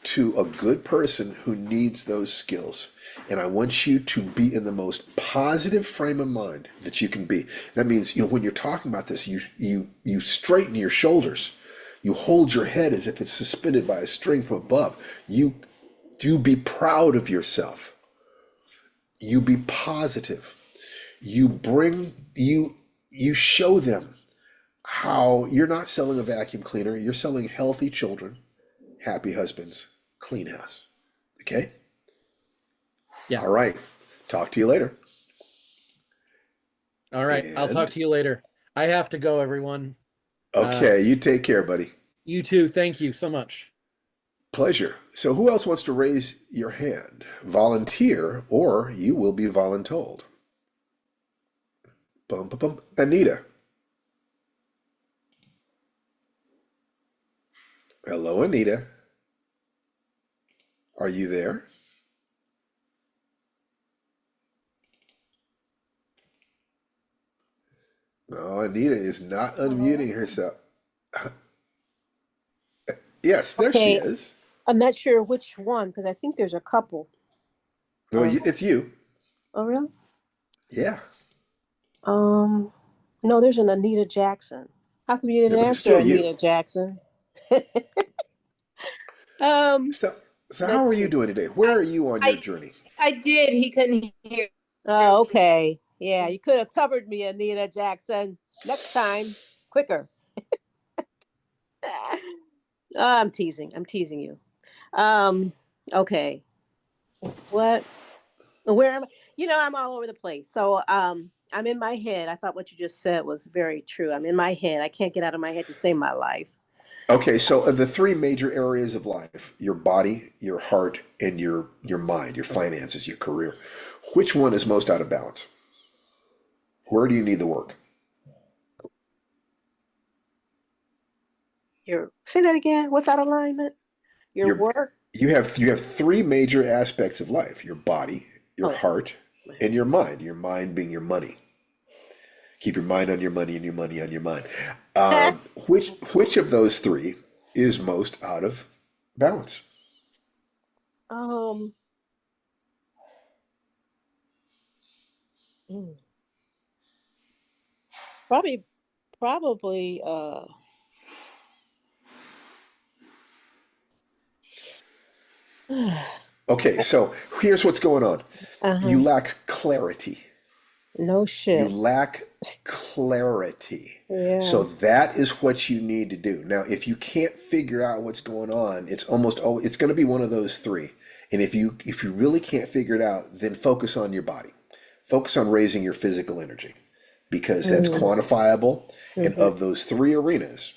to a good person who needs those skills. And I want you to be in the most positive frame of mind that you can be. That means, when you're talking about this, you straighten your shoulders. You hold your head as if it's suspended by a string from above. You be proud of yourself. You be positive. You show them how you're not selling a vacuum cleaner, you're selling healthy children, happy husbands, clean house. Okay? Yeah. All right. Talk to you later. All right. I'll talk And to you later. I have to go, everyone. okay, you take care, buddy. You too. Thank you so much. Pleasure. So who else wants to raise your hand? Volunteer, or you will be voluntold. Bum, bum, bum. Anita. Hello, Anita. Are you there? No, Anita is not unmuting herself. Yes, there she Okay, is. I'm not sure which one because I think there's a couple. No, Um, it's you. oh really? Yeah. Um, no, there's an Anita Jackson. How come you No, didn't but it's answer still you. Anita Jackson? Um, So, so how let's are you see. doing today? Where are you on your I journey? I did. He couldn't hear Oh, me. okay. Yeah, you could have covered me, Anita Jackson. Next time, quicker. I'm teasing. I'm teasing you. Um, okay. What? Where am I? I'm all over the place. So, I'm in my head. I thought what you just said was very true. I'm in my head. I can't get out of my head to save my life. Okay, so of the three major areas of life, your body, your heart, and your mind, your finances, your career, which one is most out of balance? Where do you need the work? Say that again. What's out of alignment? Your Your work? you have three major aspects of life: your body, your Oh, heart, and your mind. Your mind being your money. Keep your mind on your money and your money on your mind. Which of those three is most out of balance? um, hmm, probably, probably, Okay, so here's what's going on. You uh-huh. lack clarity. No You shit. lack clarity. So Yeah. that is what you need to do. Now, if you can't figure out what's going on, it's almost always, it's going to be one of those three. And if you really can't figure it out, then focus on your body. Focus on raising your physical energy because that's Mm, quantifiable. And mm-hmm. of those three arenas,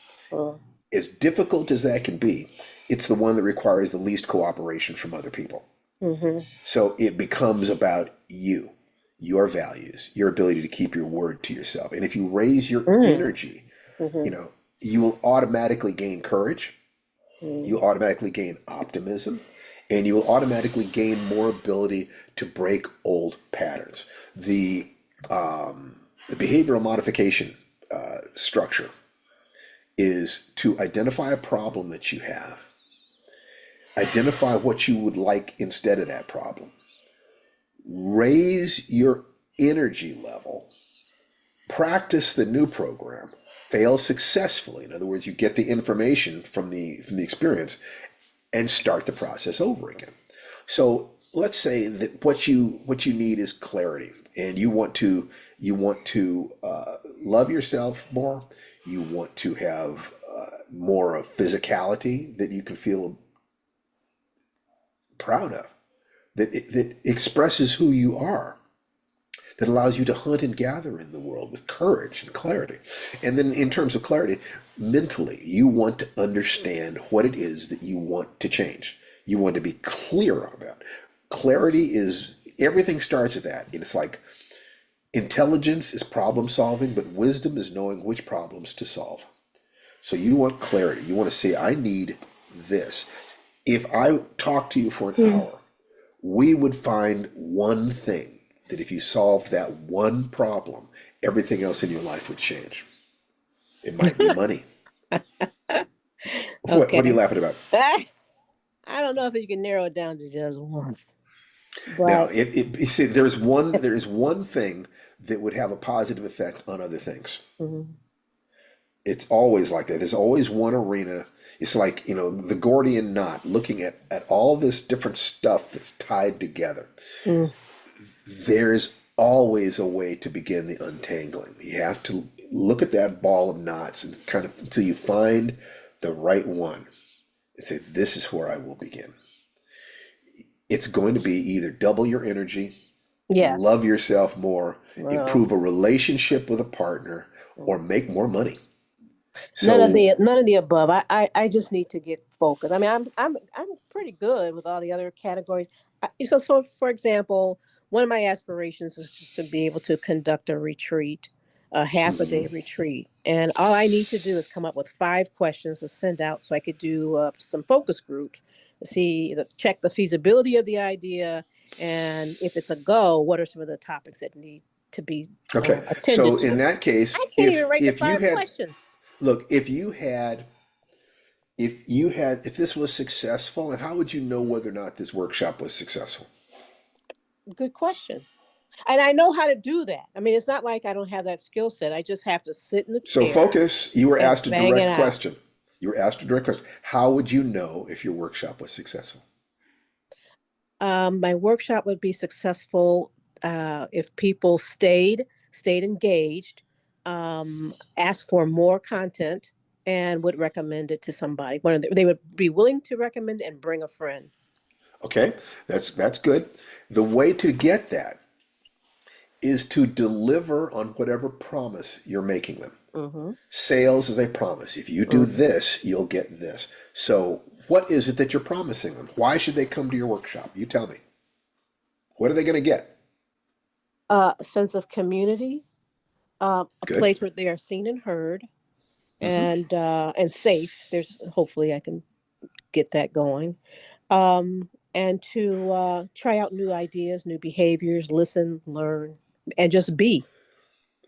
as difficult as that can be, it's the one that requires the least cooperation from other people. Mm-hmm. So it becomes about you, your values, your ability to keep your word to yourself. And if you raise your Mm, energy, mm-hmm. you will automatically gain courage, Mm, you'll automatically gain optimism, and you will automatically gain more ability to break old patterns. The behavioral modification structure is to identify a problem that you have, identify what you would like instead of that problem, raise your energy level, practice the new program, fail successfully. In other words, you get the information from the experience and start the process over again. So let's say that what you need is clarity, and you want to love yourself more. You want to have more of physicality that you can feel proud of, that expresses who you are. that allows you to hunt and gather in the world with courage and clarity. And then in terms of clarity, mentally, you want to understand what it is that you want to change. You want to be clear on that. Clarity is, everything starts with that. And it's like intelligence is problem solving, but wisdom is knowing which problems to solve. So you want clarity. You want to say, I need this. If I talk to you for an hour, we would find one thing that if you solved that one problem, everything else in your life would change. It might be money. What are you Okay. laughing about? I don't know if you can narrow it down to just one, Now, but you see, there is one thing that would have a positive effect on other things. Mhm. It's always like that. There's always one arena. It's like, the Gordian knot, looking at all this different stuff that's tied together. Mm. There's always a way to begin the untangling. You have to look at that ball of knots and kind of until you find the right one and say, this is where I will begin. It's going to be either double your energy, Yes. love yourself more, Well, improve a relationship with a partner, or make more money. none of So, the above. I just need to get focused. I mean, I'm pretty good with all the other categories. So for example, one of my aspirations is just to be able to conduct a retreat, a half a day mhm. retreat, and all I need to do is come up with 5 questions to send out, so I could do some focus groups to check the feasibility of the idea, and if it's a go, what are some of the topics that need to be Okay. attended So in to. that case, I can't even write the if you five had questions. look, if this was successful, and how would you know whether or not this workshop was successful? Good question. And I know how to do that. I mean, it's not like I don't have that skill set. I just have to sit in the So chair focus, you were and asked a bang it direct out. question. You were asked a direct question. How would you know if your workshop was successful? My workshop would be successful if people stayed engaged, asked for more content, and would recommend it to somebody. They would be willing to recommend it and bring a friend. Okay, that's good. The way to get that is to deliver on whatever promise you're making them. Mm-hmm. Sales is a promise. If you do Mm-hmm. this, you'll get this. So, what is it that you're promising them? Why should they come to your workshop? You tell me. What are they going to get? A sense of community, a Good. place where they are seen and heard, Hmm. and safe. There's hopefully I can get that going, and to try out new ideas, new behaviors, listen, learn, and just be.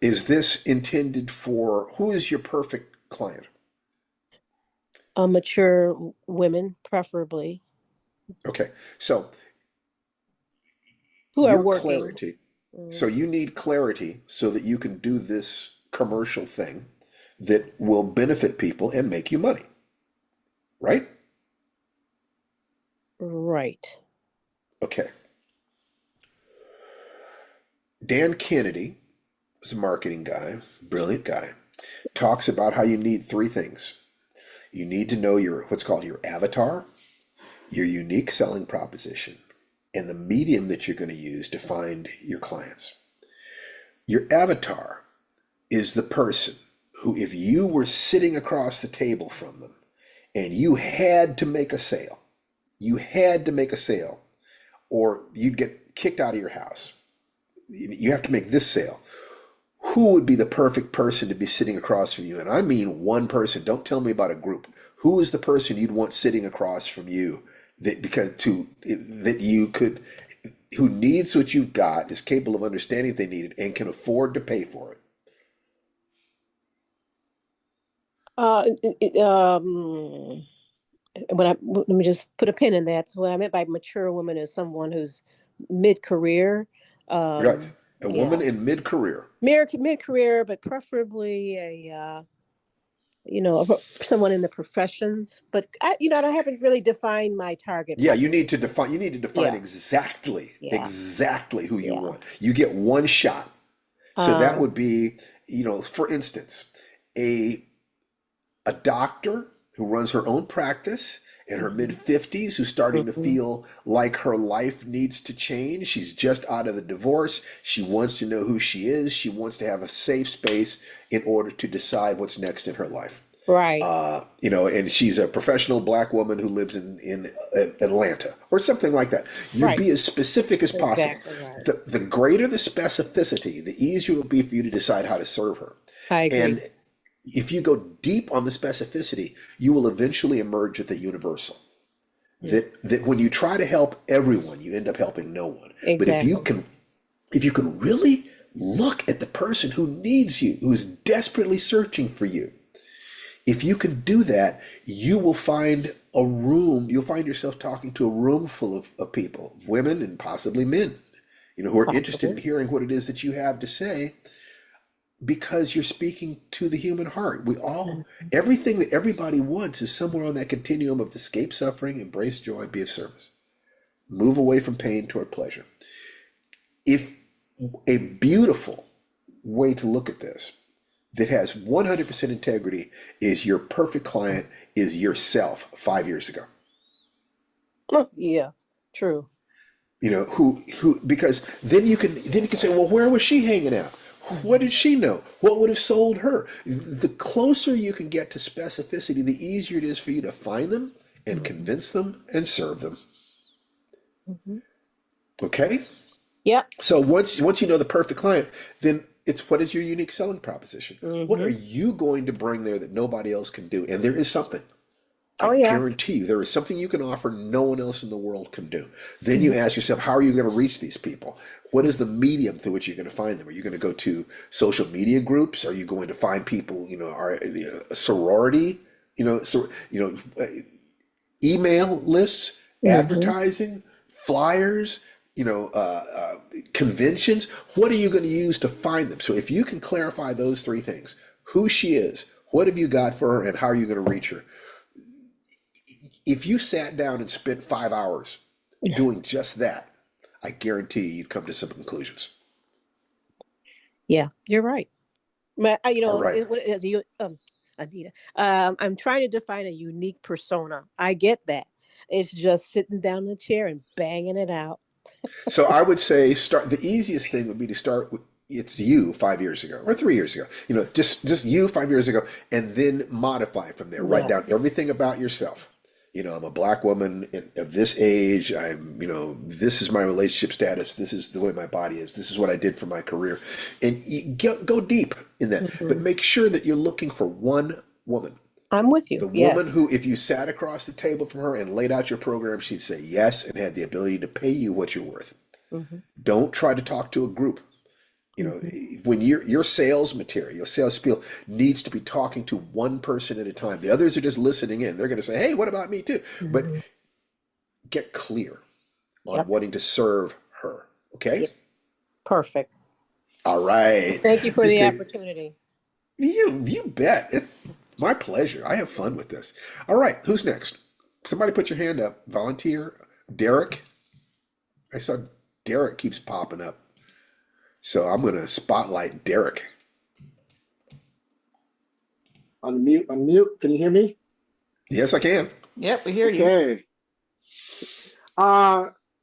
Is this intended for who is your perfect client? Mature women, preferably, Okay, so who are your working. clarity. So Mm, you need clarity so that you can do this commercial thing that will benefit people and make you money, right? right. Okay. Dan Kennedy is a marketing guy, brilliant guy, talks about how you need 3 things. You need to know your what's called your avatar, your unique selling proposition, and the medium that you're going to use to find your clients. Your avatar is the person who, if you were sitting across the table from them and you had to make a sale, you had to make a sale, or you'd get kicked out of your house. You have to make this sale. Who would be the perfect person to be sitting across from you? And I mean one person. Don't tell me about a group. Who is the person you'd want sitting across from you that you could, who needs what you've got, is capable of understanding they need it, and can afford to pay for it? Uh, let me just put a pin in that. What I meant by mature woman is someone who's mid-career. Right. A Yeah, woman in mid-career. mid-career, but preferably someone in the professions. But I haven't really defined my target Yeah, population. you need to define Yeah, yeah, exactly who you yeah. want. You get one shot. So that Uh, would be, for instance, a doctor who runs her own practice in her mid 50s who's starting to feel like her life needs to change. She's just out of a divorce. She wants to know who she is. She wants to have a safe space in order to decide what's next in her life. Right. And she's a professional black woman who lives in Atlanta or something like that. You Right. be as specific as possible. Exactly right. The greater the specificity, the easier it will be for you to decide how to serve her. I agree. And if you go deep on the specificity, you will eventually emerge at the universal. That when you try to help everyone, you end up helping no one. But if you can really look at the person who needs you, who is desperately searching for you, if you can do that, you will find a room, you'll find yourself talking to a room full of people, women and possibly men, who are interested in hearing what it is that you have to say, because you're speaking to the human heart. Everything that everybody wants is somewhere on that continuum of escape suffering, embrace joy, be of service. Move away from pain toward pleasure. If a beautiful way to look at this that has 100% integrity is your perfect client is yourself 5 years ago. Yeah, true. Because then you can say, well, where was she hanging out? What did she know? What would have sold her? The closer you can get to specificity, the easier it is for you to find them and convince them and serve them. Okay? Yep. So once you know the perfect client, then it's what is your unique selling proposition? What are you going to bring there that nobody else can do? And there is something. I guarantee you, there is something you can offer no one else in the world can do. Then you ask yourself, how are you going to reach these people? What is the medium through which you're going to find them? Are you going to go to social media groups? Are you going to find people, are a sorority, email lists, advertising, flyers, conventions? What are you going to use to find them? So if you can clarify those three things, who she is, what have you got for her, and how are you going to reach her? If you sat down and spent 5 hours doing just that, I guarantee you'd come to some conclusions. Yeah, you're right. But All right. Anita, I'm trying to define a unique persona. I get that. It's just sitting down in the chair and banging it out. So I would say the easiest thing would be to start with it's you 5 years ago or 3 years ago, just you 5 years ago, and then modify from there. Write down Yes. everything about yourself. I'm a black woman of this age. This is my relationship status. This is the way my body is. This is what I did for my career. And you go deep in that, but make sure that you're looking for one woman. I'm with you. The Yes. woman who, if you sat across the table from her and laid out your program, she'd say yes and had the ability to pay you what you're worth. Don't try to talk to a group. When your sales material, your sales spiel needs to be talking to one person at a time. The others are just listening in. They're going to say, hey, what about me too? But get clear on wanting to serve her. Okay? Yep. Perfect. All right. Thank you for the opportunity. You bet. It's my pleasure. I have fun with this. All right. Who's next? Somebody put your hand up. Volunteer. Derek. I saw Derek keeps popping up. So I'm going to spotlight Derek. Unmute. Can you hear me? Yes, I can. Yep, we hear you. Okay.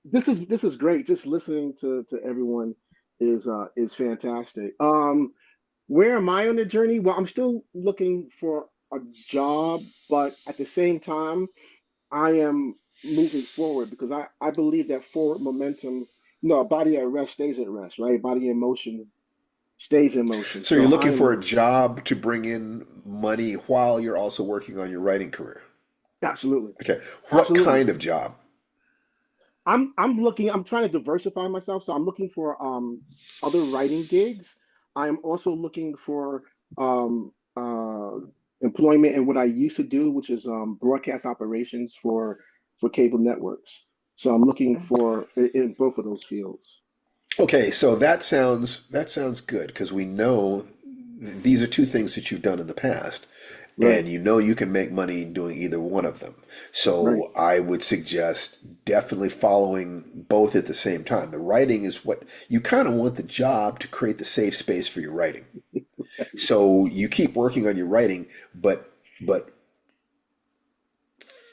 This is great. Just listening to everyone is fantastic. Where am I on the journey? Well, I'm still looking for a job, but at the same time, I am moving forward because I believe that forward momentum, a body at rest stays at rest, right? Body in motion stays in motion. So you're looking for a job to bring in money while you're also working on your writing career. Absolutely. Okay. What Absolutely. kind of job? I'm trying to diversify myself. So I'm looking for other writing gigs. I'm also looking for employment in what I used to do, which is broadcast operations for cable networks. So I'm looking for in both of those fields. Okay, so that sounds good because we know these are two things that you've done in the past, Right. and you can make money doing either one of them. So Right. I would suggest definitely following both at the same time. The writing is what you kind of want the job to create the safe space for your writing. So you keep working on your writing, but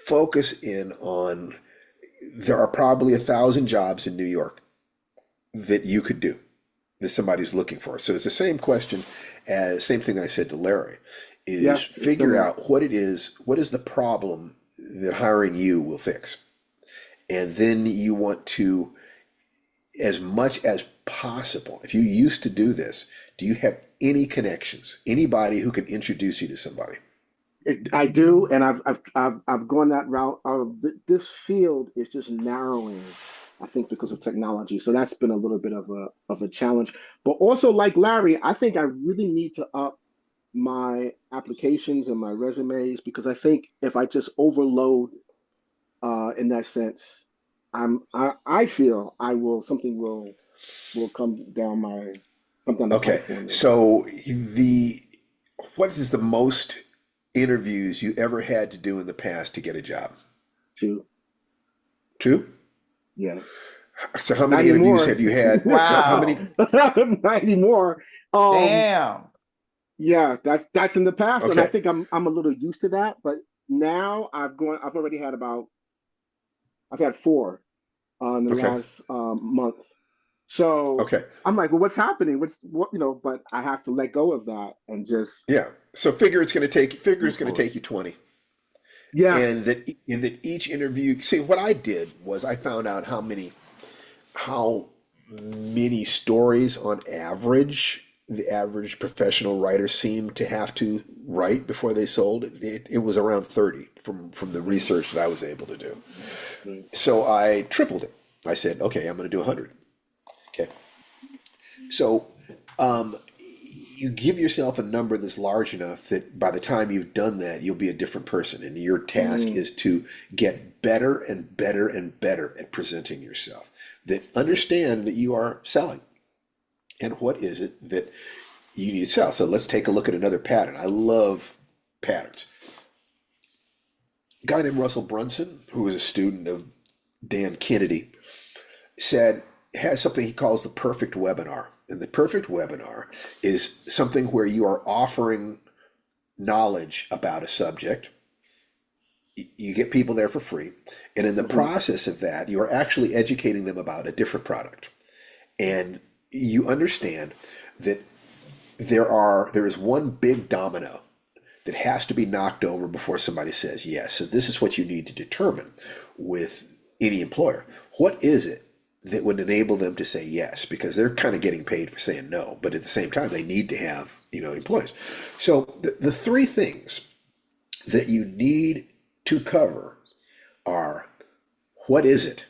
focus in on, there are probably 1,000 jobs in New York that you could do, that somebody's looking for. So it's the same question as, same thing that I said to Larry, Yeah, is it's figure similar. out what it is, what is the problem that hiring you will fix. And then you want to, as much as possible, if you used to do this, do you have any connections, anybody who can introduce you to somebody? I do, and I've gone that route. This field is just narrowing, I think, because of technology. So that's been a little bit of a challenge. But also, like Larry, I think I really need to up my applications and my resumes, because I think if I just overload in that sense, I feel I will something will come down the Okay, pipe for me. so what is the most interviews you ever had to do in the past to get a job? Too, Two? yeah. So how Not many interviews anymore. have you had? How many? Wow. Not anymore. Um, Damn. yeah, that's in the past, and I Okay, think I'm a little used to that. But now I've already had I've had four in the okay, last month. So okay. I'm like, well, what's happening? But I have to let go of that and just Yeah. So figure it's move gonna forward. take you 20. Yeah. And that each interview, see, what I did was I found out how many stories on average the average professional writer seemed to have to write before they sold. It was around 30 from the Mm, research that I was able to do. mm, So I tripled it. I said, okay, I'm going to do 100. Okay. So you give yourself a number that's large enough that by the time you've done that, you'll be a different person. And your task mm, is to get better and better and better at presenting yourself. That understand that you are selling. And what is it that you need to sell? So let's take a look at another pattern. I love patterns. A guy named Russell Brunson, who was a student of Dan Kennedy, has something he calls the perfect webinar. And the perfect webinar is something where you are offering knowledge about a subject. You get people there for free. And in the mhm, process of that, you are actually educating them about a different product. And you understand that there is one big domino that has to be knocked over before somebody says yes. So this is what you need to determine with any employer. What is it that would enable them to say yes? Because they're kind of getting paid for saying no, but at the same time, they need to have, employees. So the three things that you need to cover are: what is it?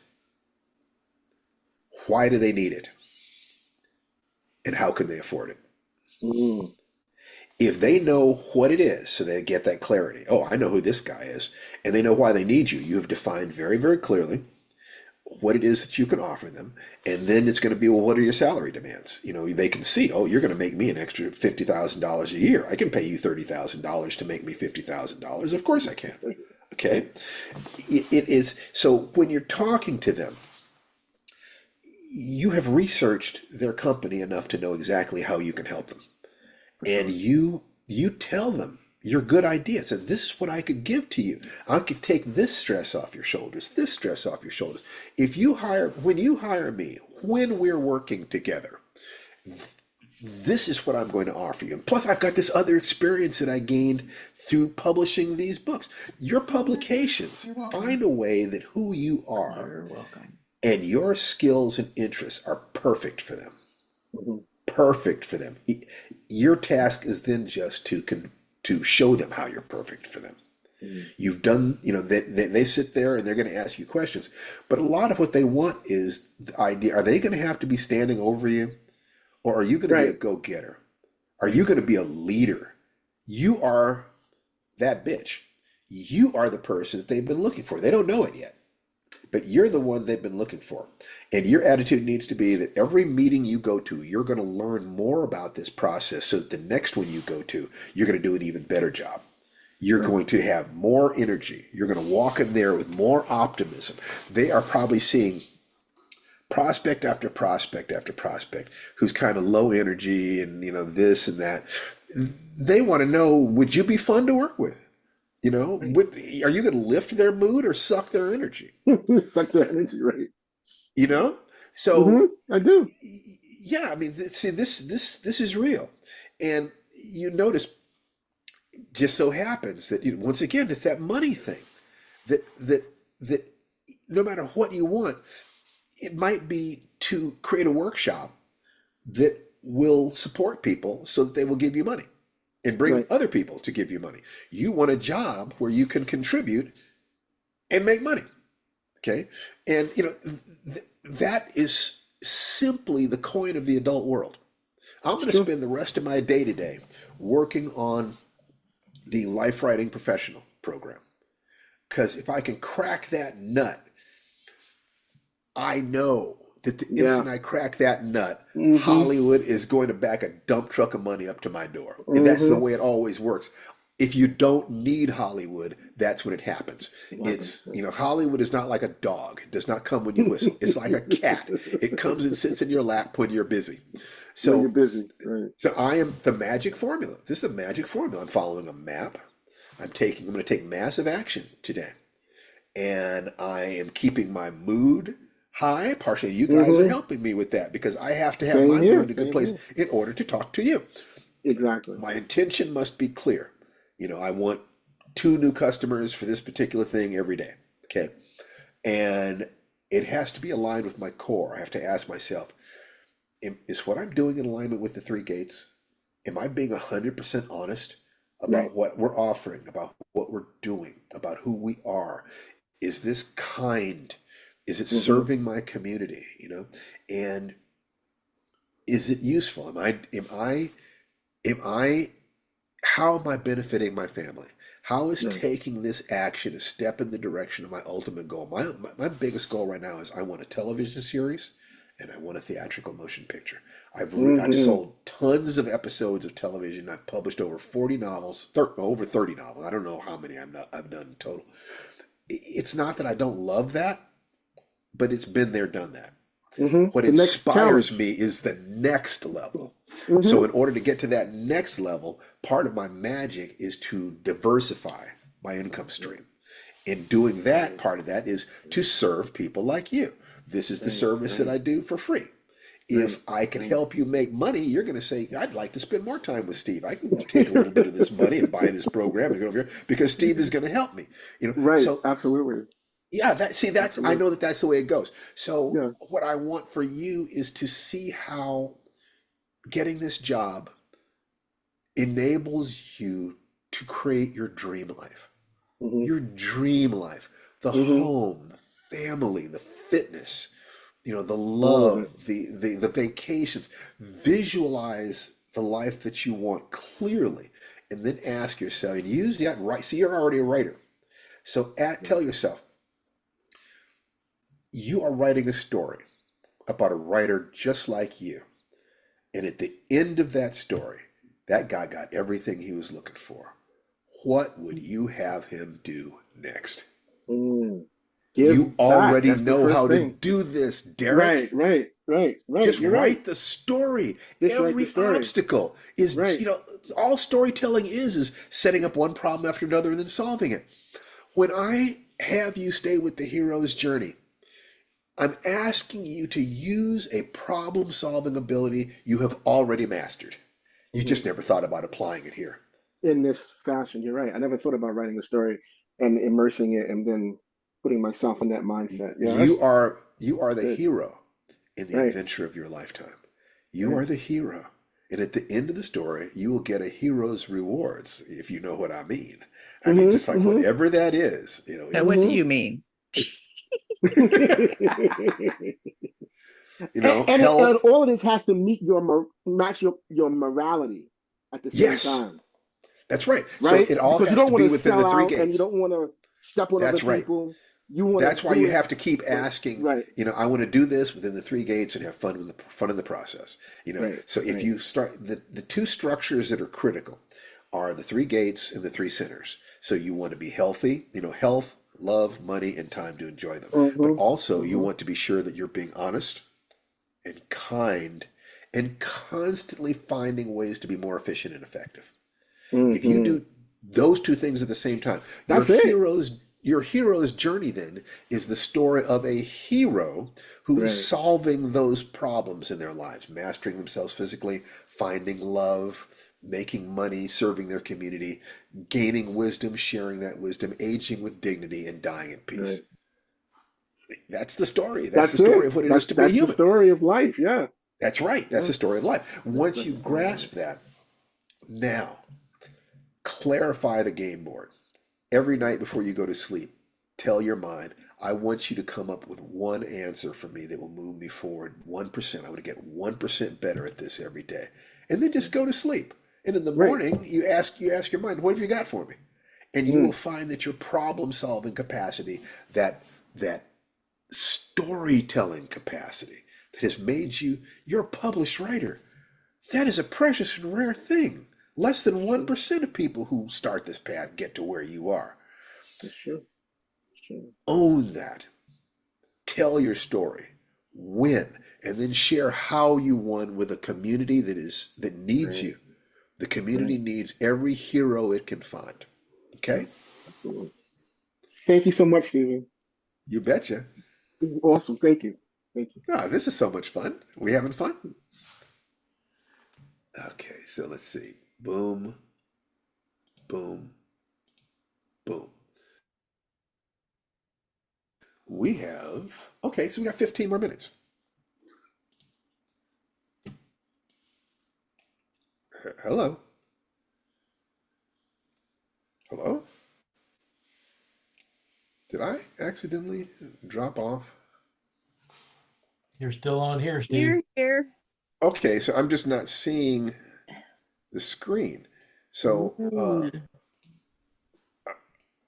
Why do they need it? And how can they afford it? mm. If they know what it is, so they get that clarity. Oh, I know who this guy is, and they know why they need you. You have defined very, very clearly what it is that you can offer them, and then it's going to be, well, what are your salary demands? They can see, oh, you're going to make me an extra $50,000 a year. I can pay you $30,000 to make me $50,000. Of course I can. Okay, it is. So when you're talking to them, you have researched their company enough to know exactly how you can help them. For And sure. you tell them your good idea. So this is what I could give to you. I could take this stress off your shoulders, this stress off your shoulders. When you hire me, when we're working together, this is what I'm going to offer you. And plus, I've got this other experience that I gained through publishing these books. Your publications, You're welcome. find a way that who you are You're welcome. and your skills and interests are perfect for them. Mhm, Perfect for them. Your task is then just to show them how you're perfect for them. mhm. You've done, they sit there and they're going to ask you questions, but a lot of what they want is the idea. Are they going to have to be standing over you, or are you going to be a Right. go-getter? Are you going to be a leader? You are that bitch. You are the person that they've been looking for. They don't know it yet, but you're the one they've been looking for. And your attitude needs to be that every meeting you go to, you're going to learn more about this process so that the next one you go to, you're going to do an even better job. You're Right. going to have more energy. You're going to walk in there with more optimism. They are probably seeing prospect after prospect after prospect who's kind of low energy and, this and that. They want to know, would you be fun to work with? You know, Right. are you going to lift their mood or suck their energy? Suck their energy, right? You know, so I do. yeah, I mean, see, this is real, and you notice, just so happens that once again, it's that money thing that no matter what you want, it might be to create a workshop that will support people so that they will give you money and bring Right. other people to give you money. You want a job where you can contribute and make money. Okay. And, that is simply the coin of the adult world. I'm It's going to true. spend the rest of my day today working on the Life Writing Professional program. Because if I can crack that nut, I know that the Yeah. instant I crack that nut, Mm-hmm. Hollywood is going to back a dump truck of money up to my door. And that's the Mm-hmm. way it always works. If you don't need Hollywood, that's when it happens. It happens. It's, Hollywood is not like a dog. It does not come when you whistle. It's like a cat. It comes and sits in your lap when you're busy. When you're So, busy, right? so I am the magic formula. This is the magic formula. I'm following a map. I'm going to take massive action today. And I am keeping my mood high. Partially, you guys are Mm-hmm. helping me with that because I have to have Same my here. mood in a good Same place here. in order to talk to you. Exactly. My intention must be clear. I want 2 new customers for this particular thing every day. Okay. And it has to be aligned with my core. I have to ask myself, is what I'm doing in alignment with the 3 gates? Am I being 100% honest Right. about what we're offering, about what we're doing, about who we are? Is this kind? Is it Mm-hmm. serving my community? And is it useful? Am I how am I benefiting my family? How is Right. taking this action a step in the direction of my ultimate goal? My biggest goal right now is I want a television series and I want a theatrical motion picture. I've Mm-hmm. sold tons of episodes of television. I've published over 40 novels, over 30 novels. I don't know how many I've done in total. It's not that I don't love that, but it's been there, done that. Mm-hmm. What The next inspires challenge. me is the next level. So, Mm-hmm. in order to get to that next level, part of my magic is to diversify my income stream. In doing that, Right. part of that is to serve people like you. This is the Right. service that Right. I do for free. Right. If I can Right. help you make money, you're going to say, I'd like to spend more time with Steve. I can take a little bit of this money and buy this program and go over here because Steve is going to help me. Right. So Absolutely. yeah, I Absolutely. know that that's the way it goes. So Yeah. what I want for you is to see how getting this job enables you to create your dream life. Mm-hmm. Your dream life, the Mm-hmm. home, the family, the fitness, the All of it. love, the vacations. Visualize the life that you want clearly, and then ask yourself, and use that right. So you're already a writer. So tell yourself, you are writing a story about a writer just like you. And at the end of that story, that guy got everything he was looking for. What would you have him do next? Mm. You Give back. already That's the know first how to thing. do this, Right. Derek. Right. Right. Right. Just You're right. write the story. Just write the Every story. obstacle is, Right. all storytelling is setting up one problem after another and then solving it. When I have you stay with the hero's journey, I'm asking you to use a problem solving ability you have already mastered. You Mm-hmm. just never thought about applying it here. In this fashion, you're right. I never thought about writing a story and immersing it and then putting myself in that mindset. Yeah, You are that's the good. hero in the Right. adventure of your lifetime. You Right. are the hero. And at the end of the story, you will get a hero's rewards, if you know what I mean. I mean, just like Mm-hmm. whatever that is, Now, what do Mm-hmm. you it's, mean? Mm-hmm. And health. all of this has to match your morality at the same Yes, time, that's right. So right? it all Because you has don't to want be to within sell the three out and you gates. don't want to step on other That's right. people. You want to That's why do you it have to keep for asking, right, I want to do this within the 3 gates and have fun in the process. right, So if right, you start the 2 structures that are critical are the 3 gates and the 3 centers. So you want to be healthy, health, love, money, and time to enjoy them. But mm-hmm, also you mm-hmm, want to be sure that you're being honest and kind and constantly finding ways to be more efficient and effective. If you mm-hmm. do Those two things at the same time. That's it. Your hero's journey then is the story of a hero who is Right. solving those problems in their lives, mastering themselves physically, finding love, making money, serving their community, gaining wisdom, sharing that wisdom, aging with dignity, and dying at peace. Right. That's the story. That's the That's story it. of what it is to be That's the human. story of life. Yeah. That's right. That's Yeah. the story of life. Once That's you the story of grasp life. that, now clarify the game board. Every night before you go to sleep, tell your mind, I want you to come up with one answer for me that will move me forward 1%. I want to get 1% better at this every day. And then just go to sleep. And in the Right. morning, you ask your mind, what have you got for me? And you will find that your problem solving capacity, that storytelling capacity that has made you're a published writer. That is a precious and rare thing. Less than 1% of people who start this path get to where you are. That's true. That's true. Own that. Tell your story. Win. And then share how you won with a community that needs Right. you. The community needs every hero it can find. Okay? Absolutely. Thank you so much, Stephen. You betcha. This is awesome. Thank you. Thank you. Ah, this is so much fun. We having fun? Okay, so let's see. Boom, boom, boom. So we got 15 more minutes. Hello? Hello? Did I accidentally drop off? You're still on here, Steve. Here. Okay, so I'm just not seeing the screen. So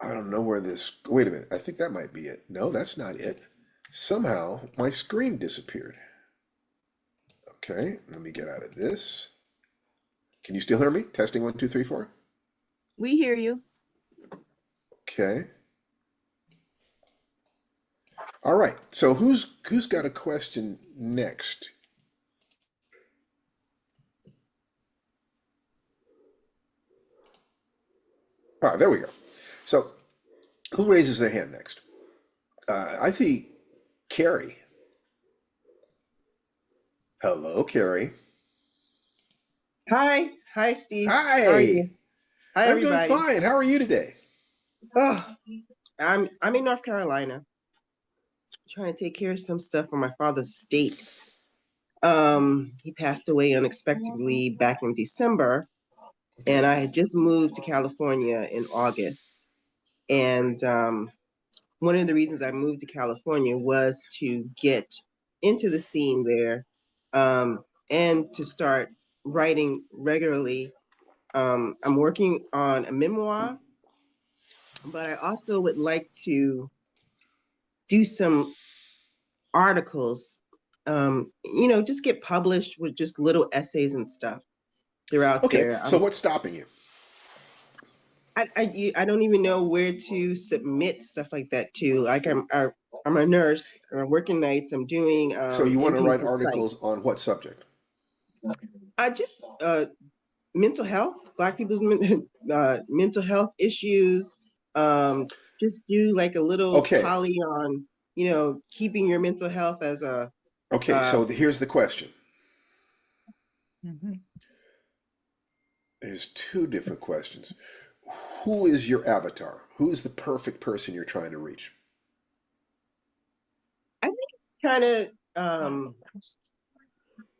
I don't know where this. Wait a minute. I think that might be it. No, that's not it. Somehow my screen disappeared. Okay, let me get out of this. Can you still hear me? Testing 1, 2, 3, 4. We hear you. Okay. All right. So who's got a question next? Ah, there we go. So who raises their hand next? I think Carrie. Hello, Carrie. Hi, Steve. Hi. How are you? Hi, I'm doing everybody. fine. How are you today? Oh, I'm in North Carolina, trying to take care of some stuff on my father's estate. He passed away unexpectedly back in December, and I had just moved to California in August. And one of the reasons I moved to California was to get into the scene there, and to start writing regularly. I'm working on a memoir, but I also would like to do some articles, just get published with just little essays and stuff throughout Okay, there. so what's stopping you? I don't even know where to submit stuff like that to. Like I'm a nurse. I'm working nights. I'm doing So you want to write inpatient psych. articles on what subject? I just mental health, Black people's mental health issues. Just do like a little Okay. poly on, keeping your mental health as a. Okay, so here's the question. There's two different questions. Who is your avatar? Who is the perfect person you're trying to reach? I think kind of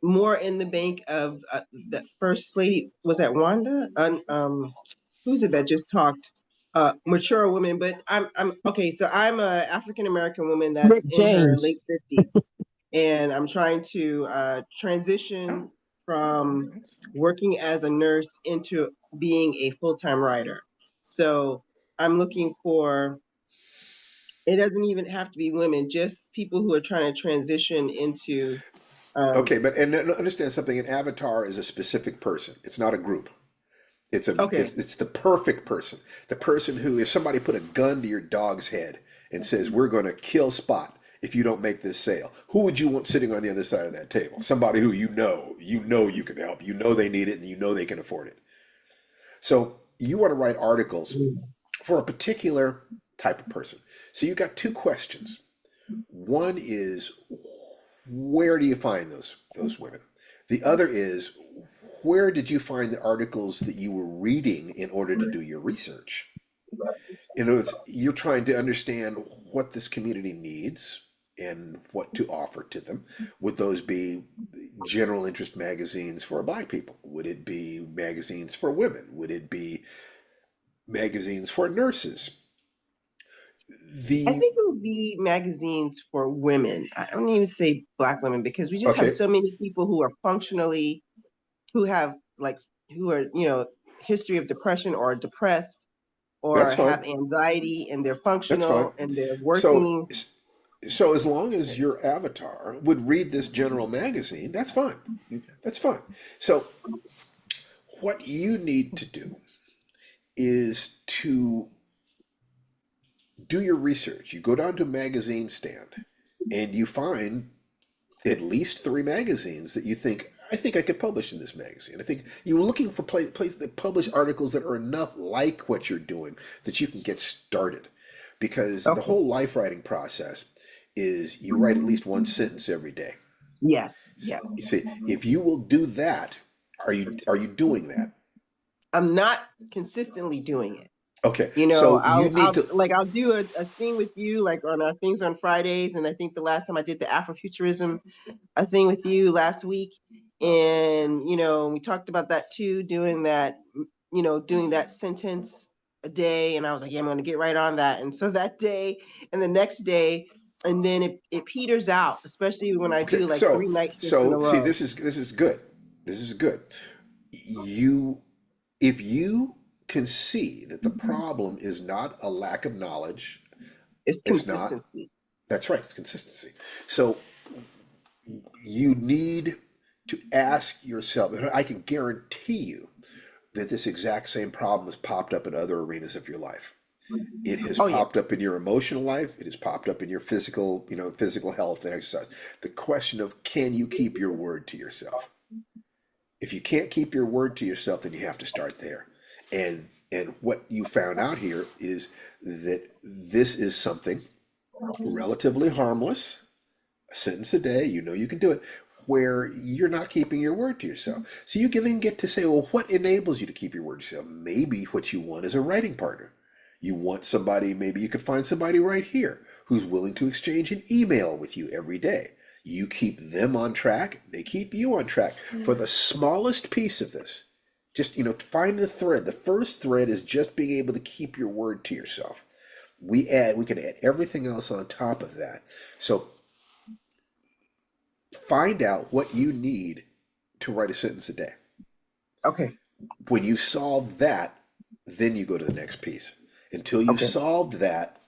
more in the bank of the first lady. Was that Wanda? Who's it that just talked? Mature woman, but I'm okay. So I'm a African American woman that's Rick in her James. late 50s, and I'm trying to transition from working as a nurse into being a full-time writer. So I'm looking for. It doesn't even have to be women, just people who are trying to transition into. Okay, but and understand something. An avatar is a specific person. It's not a group. Okay. It's the perfect person. The person who, if somebody put a gun to your dog's head and says, "We're going to kill Spot if you don't make this sale," who would you want sitting on the other side of that table? Somebody who you know you can help. You know they need it, and you know they can afford it. So you want to write articles for a particular type of person. So you got two questions. One is, where do you find those women? The other is, where did you find the articles that you were reading in order to do your research? In other words, you're trying to understand what this community needs and what to offer to them. Would those be general interest magazines for Black people? Would it be magazines for women? Would it be magazines for nurses? I The think it would be magazines for women. I don't even say Black women because we just have Okay, so many people who are functionally, who have like, who are, history of depression or depressed or that's fine. have anxiety and they're That's fine. functional and they're So, working. so as long as your avatar would read this general magazine, that's fine. That's fine. So, what you need to do is to do your research. You go down to a magazine stand and you find at least three magazines that you think, I think I could publish in this magazine. I think you're looking for places that publish articles that are enough like what you're doing that you can get started. Because the Okay. whole life writing process is you write at least one sentence every day. Yes. So, Yeah. you see, if you will do that, are you doing that? I'm not consistently doing it. Okay, so you need to. I'll do a thing with you like on our things on Fridays, and I think the last time I did the Afrofuturism a thing with you last week, and we talked about that too, doing that sentence a day, and I was like, yeah, I'm going to get right on that, and so that day and the next day, and then it peters out, especially when I Okay, do like 3 night shifts in a see, row. this is good. This is good. You, if you can see that the problem is not a lack of knowledge, It's it's not. consistency. That's right. It's consistency. So you need to ask yourself, and I can guarantee you that this exact same problem has popped up in other arenas of your life. It has Oh yeah. popped up in your emotional life. It has popped up in your physical, physical health and exercise. The question of, can you keep your word to yourself? If you can't keep your word to yourself, then you have to start there. And what you found out here is that this is something relatively harmless, a sentence a day, you can do it, where you're not keeping your word to yourself. So you can then get to say, well, what enables you to keep your word to yourself? Maybe what you want is a writing partner. You want somebody, maybe you could find somebody right here who's willing to exchange an email with you every day. You keep them on track, they keep you on track. For the smallest piece of this, just, find the thread. The first thread is just being able to keep your word to yourself. We can add everything else on top of that. So find out what you need to write a sentence a day. Okay. When you solve that, then you go to the next piece. Until you've Okay. solved that,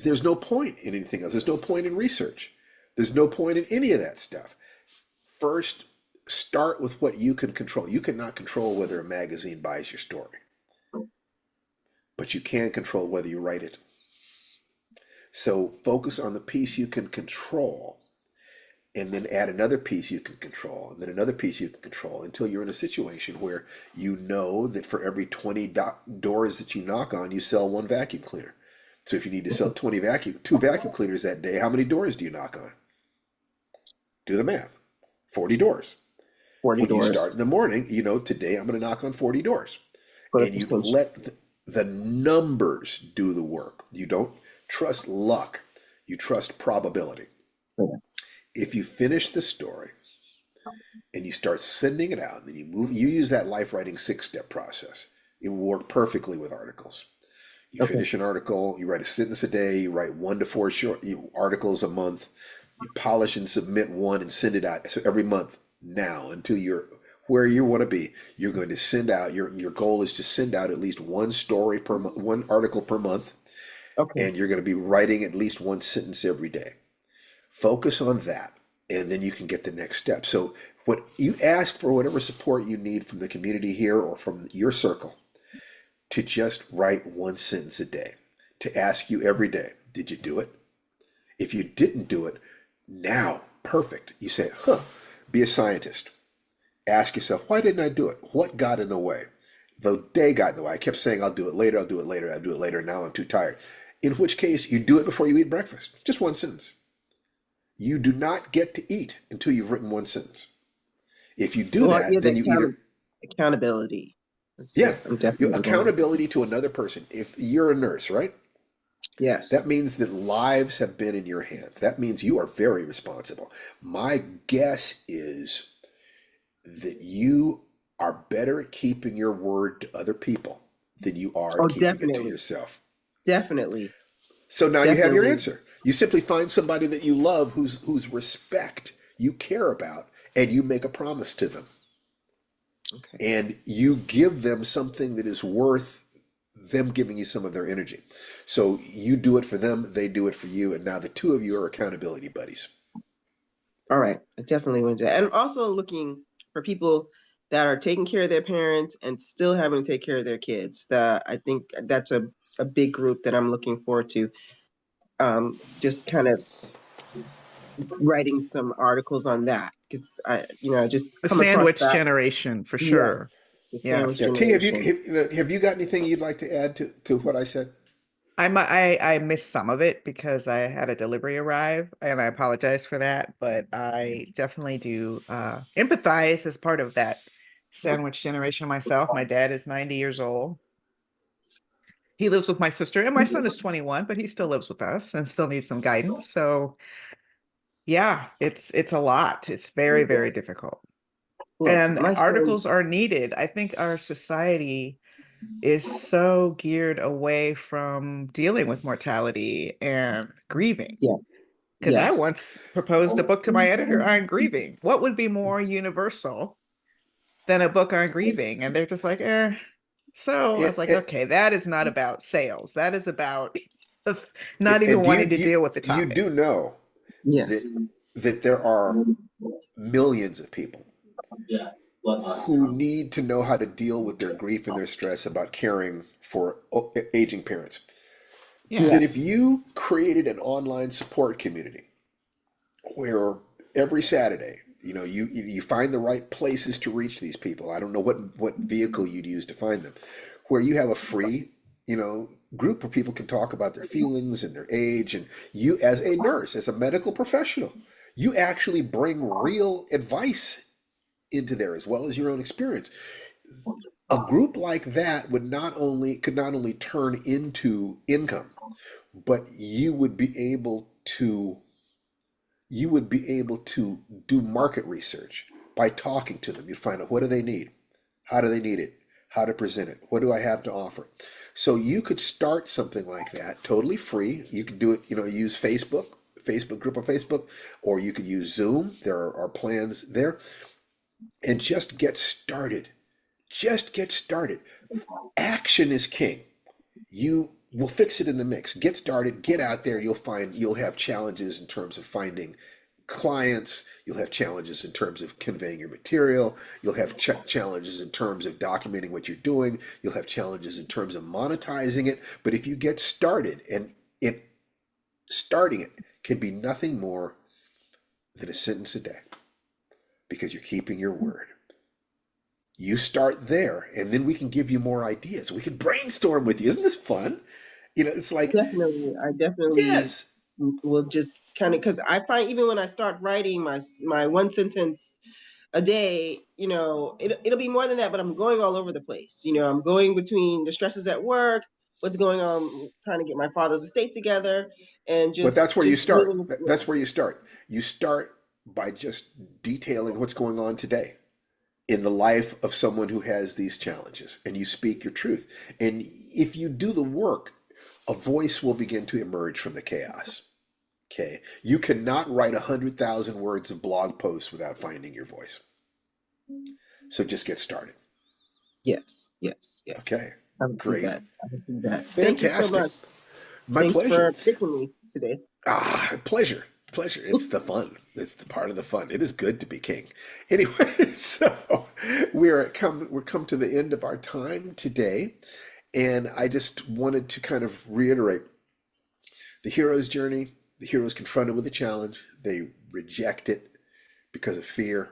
there's no point in anything else. There's no point in research. There's no point in any of that stuff. First, start with what you can control. You cannot control whether a magazine buys your story, but you can control whether you write it. So focus on the piece you can control, and then add another piece you can control, and then another piece you can control, until you're in a situation where you know that for every 20 doors that you knock on, you sell one vacuum cleaner. So if you need to sell two vacuum cleaners that day, how many doors do you knock on? Do the math. 40 doors. 40 When you doors. start in the morning, today I'm going to knock on 40 doors. For the And you percentage. let the numbers do the work. You don't trust luck, you trust probability. Okay. If you finish the story and you start sending it out, and then you use that life writing 6-step process. It will work perfectly with articles. You Okay. finish an article, you write a sentence a day, you write 1 to 4 short articles a month, you polish and submit one and send it out. So every month now, until you're where you want to be, you're going to send out, your goal is to send out at least one story per month, one article per month, Okay. and you're going to be writing at least one sentence every day. Focus on that, and then you can get the next step. So what you ask for, whatever support you need from the community here or from your circle, to just write one sentence a day, to ask you every day, did you do it? If you didn't do it, now, perfect. You say, be a scientist. Ask yourself, why didn't I do it? What got in the way? The day got in the way. I kept saying, I'll do it later, I'll do it later, I'll do it later. Now I'm too tired. In which case, you do it before you eat breakfast. Just one sentence. You do not get to eat until you've written one sentence. If you do Well, yeah, that, then you either, accountability. That's yeah, what I'm your definitely going. accountability to another person. If you're a nurse, right? That Yes. means that lives have been in your hands. That means you are very responsible. My guess is that you are better at keeping your word to other people than you are Oh, at keeping it to definitely. yourself. Definitely. So now you have your Definitely. answer. You simply find somebody that you love whose respect you care about, and you make a promise to them. Okay. And you give them something that is worth them giving you some of their energy. So you do it for them, they do it for you, and now the two of you are accountability buddies. All right. I definitely want to do that. And also looking for people that are taking care of their parents and still having to take care of their kids. I think that's a big group that I'm looking forward to. Just kind of writing some articles on that because I just The come across sandwich that. generation for Yes, sure. the sandwich Yes. Yeah, T, generation. have you got anything you'd like to add to what I said? I missed some of it because I had a delivery arrive, and I apologize for that, but I definitely do empathize as part of that sandwich generation myself. My dad is 90 years old. He lives with my sister, and my son is 21, but he still lives with us and still needs some guidance. So yeah, it's a lot. It's very, very difficult. Look, And my son. articles are needed. I think our society is so geared away from dealing with mortality and grieving. Yeah. Because I Yes. once proposed a book to my editor on grieving. What would be more universal than a book on grieving? And they're just like, eh. So I And, was like, and, okay, that is not about sales. That is about not even and do wanting to deal with the you topic. do know Yes. that there are millions of people who need to know how to deal with their grief and their stress about caring for aging parents. That if Yes. Yes. you created an online support community where every Saturday, you find the right places to reach these people. I don't know what vehicle you'd use to find them, where you have a free, group where people can talk about their feelings and their age, and you, as a nurse, as a medical professional, you actually bring real advice into there as well as your own experience. A group like that could not only turn into income, but you would be able to do market research by talking to them. You find out, what do they need? How do they need it? How to present it? What do I have to offer? So you could start something like that totally free. You could do it, use Facebook group on Facebook, or you could use Zoom. There are plans there, and just get started. Just get started. Action is king. You will fix it in the mix. Get started, get out there. You'll have challenges in terms of finding clients. You'll have challenges in terms of conveying your material. You'll have challenges in terms of documenting what you're doing. You'll have challenges in terms of monetizing it. But if you get started, and starting it can be nothing more than a sentence a day, because you're keeping your word. You start there, and then we can give you more ideas. We can brainstorm with you. Isn't this fun? It's like, Definitely. I definitely yes. will just kind of, because I find even when I start writing my one sentence a day, it'll be more than that, but I'm going all over the place. I'm going between the stresses at work, what's going on, trying to get my father's estate together, and But that's just where you just start. dealing with, That's where you start. You start by just detailing what's going on today in the life of someone who has these challenges, and you speak your truth. And if you do the work, a voice will begin to emerge from the chaos. Okay. You cannot write 100,000 words of blog posts without finding your voice. So just get started. yes, yes, yes. Okay. I will do Great. that. I will do that. Thank you so Fantastic. much. My Thanks pleasure. for picking me today. Pleasure. Pleasure. It's the fun. It's the part of the fun. It is good to be king. Anyway, so we're come to the end of our time today. And I just wanted to kind of reiterate the hero's journey. The hero is confronted with a challenge. They reject it because of fear.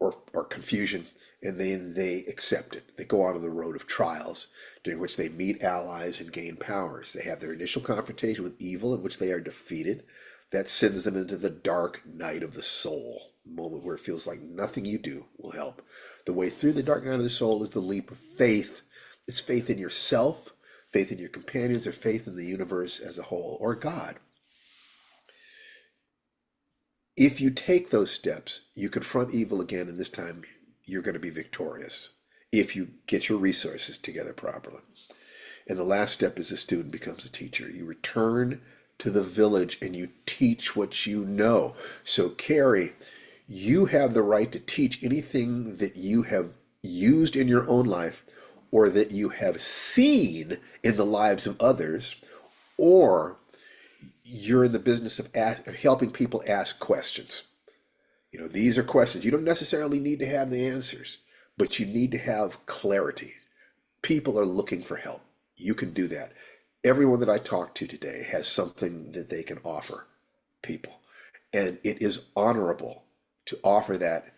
or confusion, and then they accept it. They go on the road of trials, during which they meet allies and gain powers. They have their initial confrontation with evil, in which they are defeated. That sends them into the dark night of the soul, moment where it feels like nothing you do will help. The way through the dark night of the soul is the leap of faith. It's faith in yourself, faith in your companions, or faith in the universe as a whole, or God. If you take those steps, you confront evil again, and this time you're going to be victorious if you get your resources together properly. And the last step is the student becomes a teacher. You return to the village and you teach what you know. So, Carrie, you have the right to teach anything that you have used in your own life or that you have seen in the lives of others, or you're in the business of helping people ask questions. You know, these are questions. You don't necessarily need to have the answers, but you need to have clarity. People are looking for help. You can do that. Everyone that I talk to today has something that they can offer people. And it is honorable to offer that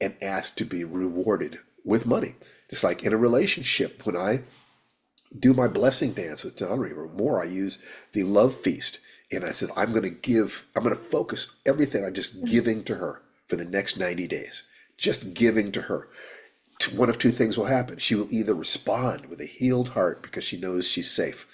and ask to be rewarded with money. Just like in a relationship, when I do my blessing dance with Donry or more, I use the love feast. And I said, I'm going to focus everything on just giving to her for the next 90 days. Just giving to her. One of two things will happen. She will either respond with a healed heart because she knows she's safe,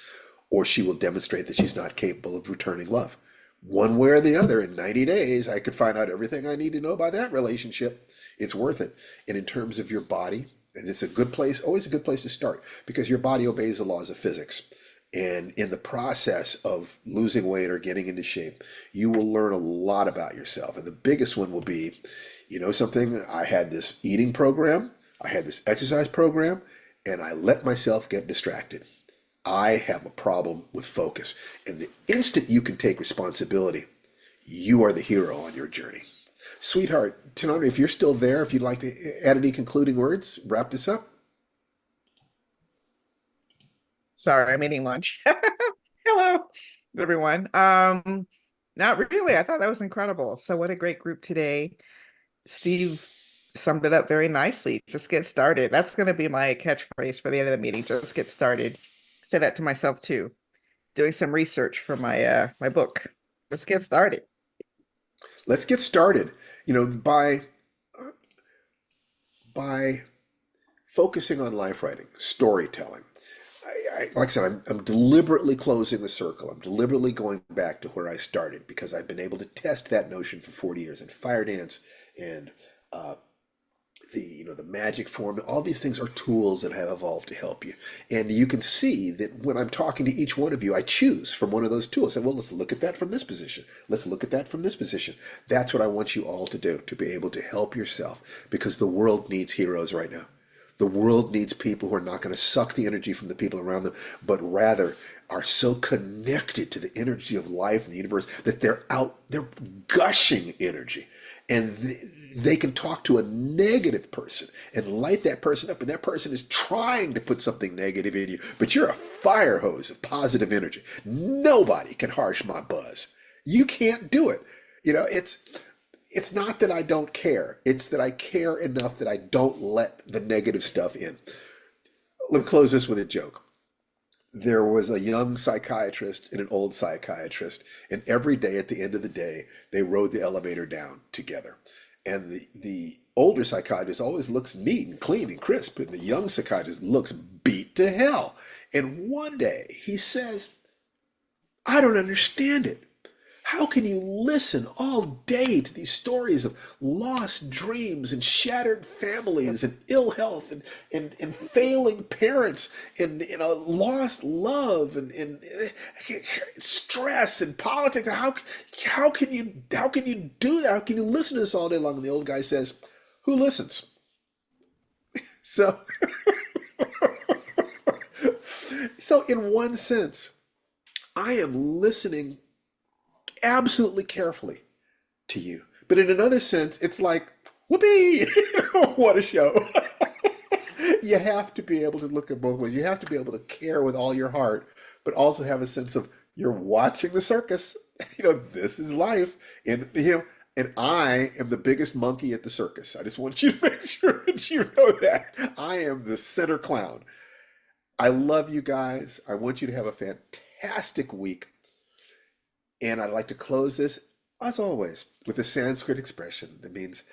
or she will demonstrate that she's not capable of returning love. One way or the other, in 90 days, I could find out everything I need to know about that relationship. It's worth it. And in terms of your body, and it's a good place, always a good place to start, because your body obeys the laws of physics. And in the process of losing weight or getting into shape, you will learn a lot about yourself. And the biggest one will be, you know something, I had this eating program, I had this exercise program, and I let myself get distracted. I have a problem with focus. And the instant you can take responsibility, you are the hero on your journey. Sweetheart, Tanandri, if you're still there, if you'd like to add any concluding words, wrap this up. Sorry, I'm eating lunch. Hello, everyone. Not really. I thought that was incredible. So what a great group today. Steve summed it up very nicely. Just get started. That's going to be my catchphrase for the end of the meeting. Just get started. Say that to myself too. Doing some research for my my book. Let's get started. Let's get started. You know, by focusing on life writing, storytelling. Like I said, I'm deliberately closing the circle. I'm deliberately going back to where I started because I've been able to test that notion for 40 years. And FIREDANCE and the magic form, all these things are tools that have evolved to help you. And you can see that when I'm talking to each one of you, I choose from one of those tools. I say, well, let's look at that from this position. Let's look at that from this position. That's what I want you all to do, to be able to help yourself, because the world needs heroes right now. The world needs people who are not going to suck the energy from the people around them, but rather are so connected to the energy of life and the universe that they're gushing energy. And they can talk to a negative person and light that person up, and that person is trying to put something negative in you, but you're a fire hose of positive energy. Nobody can harsh my buzz. You can't do it. You know, it's not that I don't care. It's that I care enough that I don't let the negative stuff in. Let me close this with a joke. There was a young psychiatrist and an old psychiatrist, and every day at the end of the day, they rode the elevator down together. And the older psychiatrist always looks neat and clean and crisp, and the young psychiatrist looks beat to hell. And one day he says, I don't understand it. How can you listen all day to these stories of lost dreams and shattered families and ill health and failing parents and lost love and stress and politics? How can you do that? How can you listen to this all day long? And the old guy says, who listens? So, so in one sense, I am listening absolutely carefully to you. But in another sense, it's like, whoopee, what a show. You have to be able to look at both ways. You have to be able to care with all your heart, but also have a sense of you're watching the circus. This is life. And, And I am the biggest monkey at the circus. I just want you to make sure that you know that. I am the center clown. I love you guys. I want you to have a fantastic week. And I'd like to close this, as always, with a Sanskrit expression that means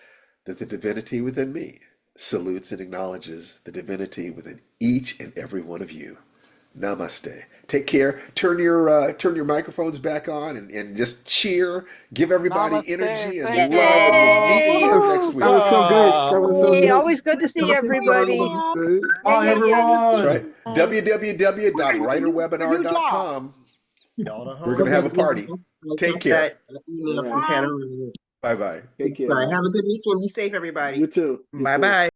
that the divinity within me salutes and acknowledges the divinity within each and every one of you. Namaste. Take care. Turn your microphones back on and just cheer. Give everybody Namaste. energy and Thank love. And we'll meet again next That week. was so good. That was so Hey, good. always good to see everybody. Bye, everyone. That's right. www.writerwebinar.com. We're going to have a party. Take care. That email from Yeah. Tanner. Bye-bye. Take care. Bye. Have a good weekend. Be safe, everybody. You too. You too. Bye-bye.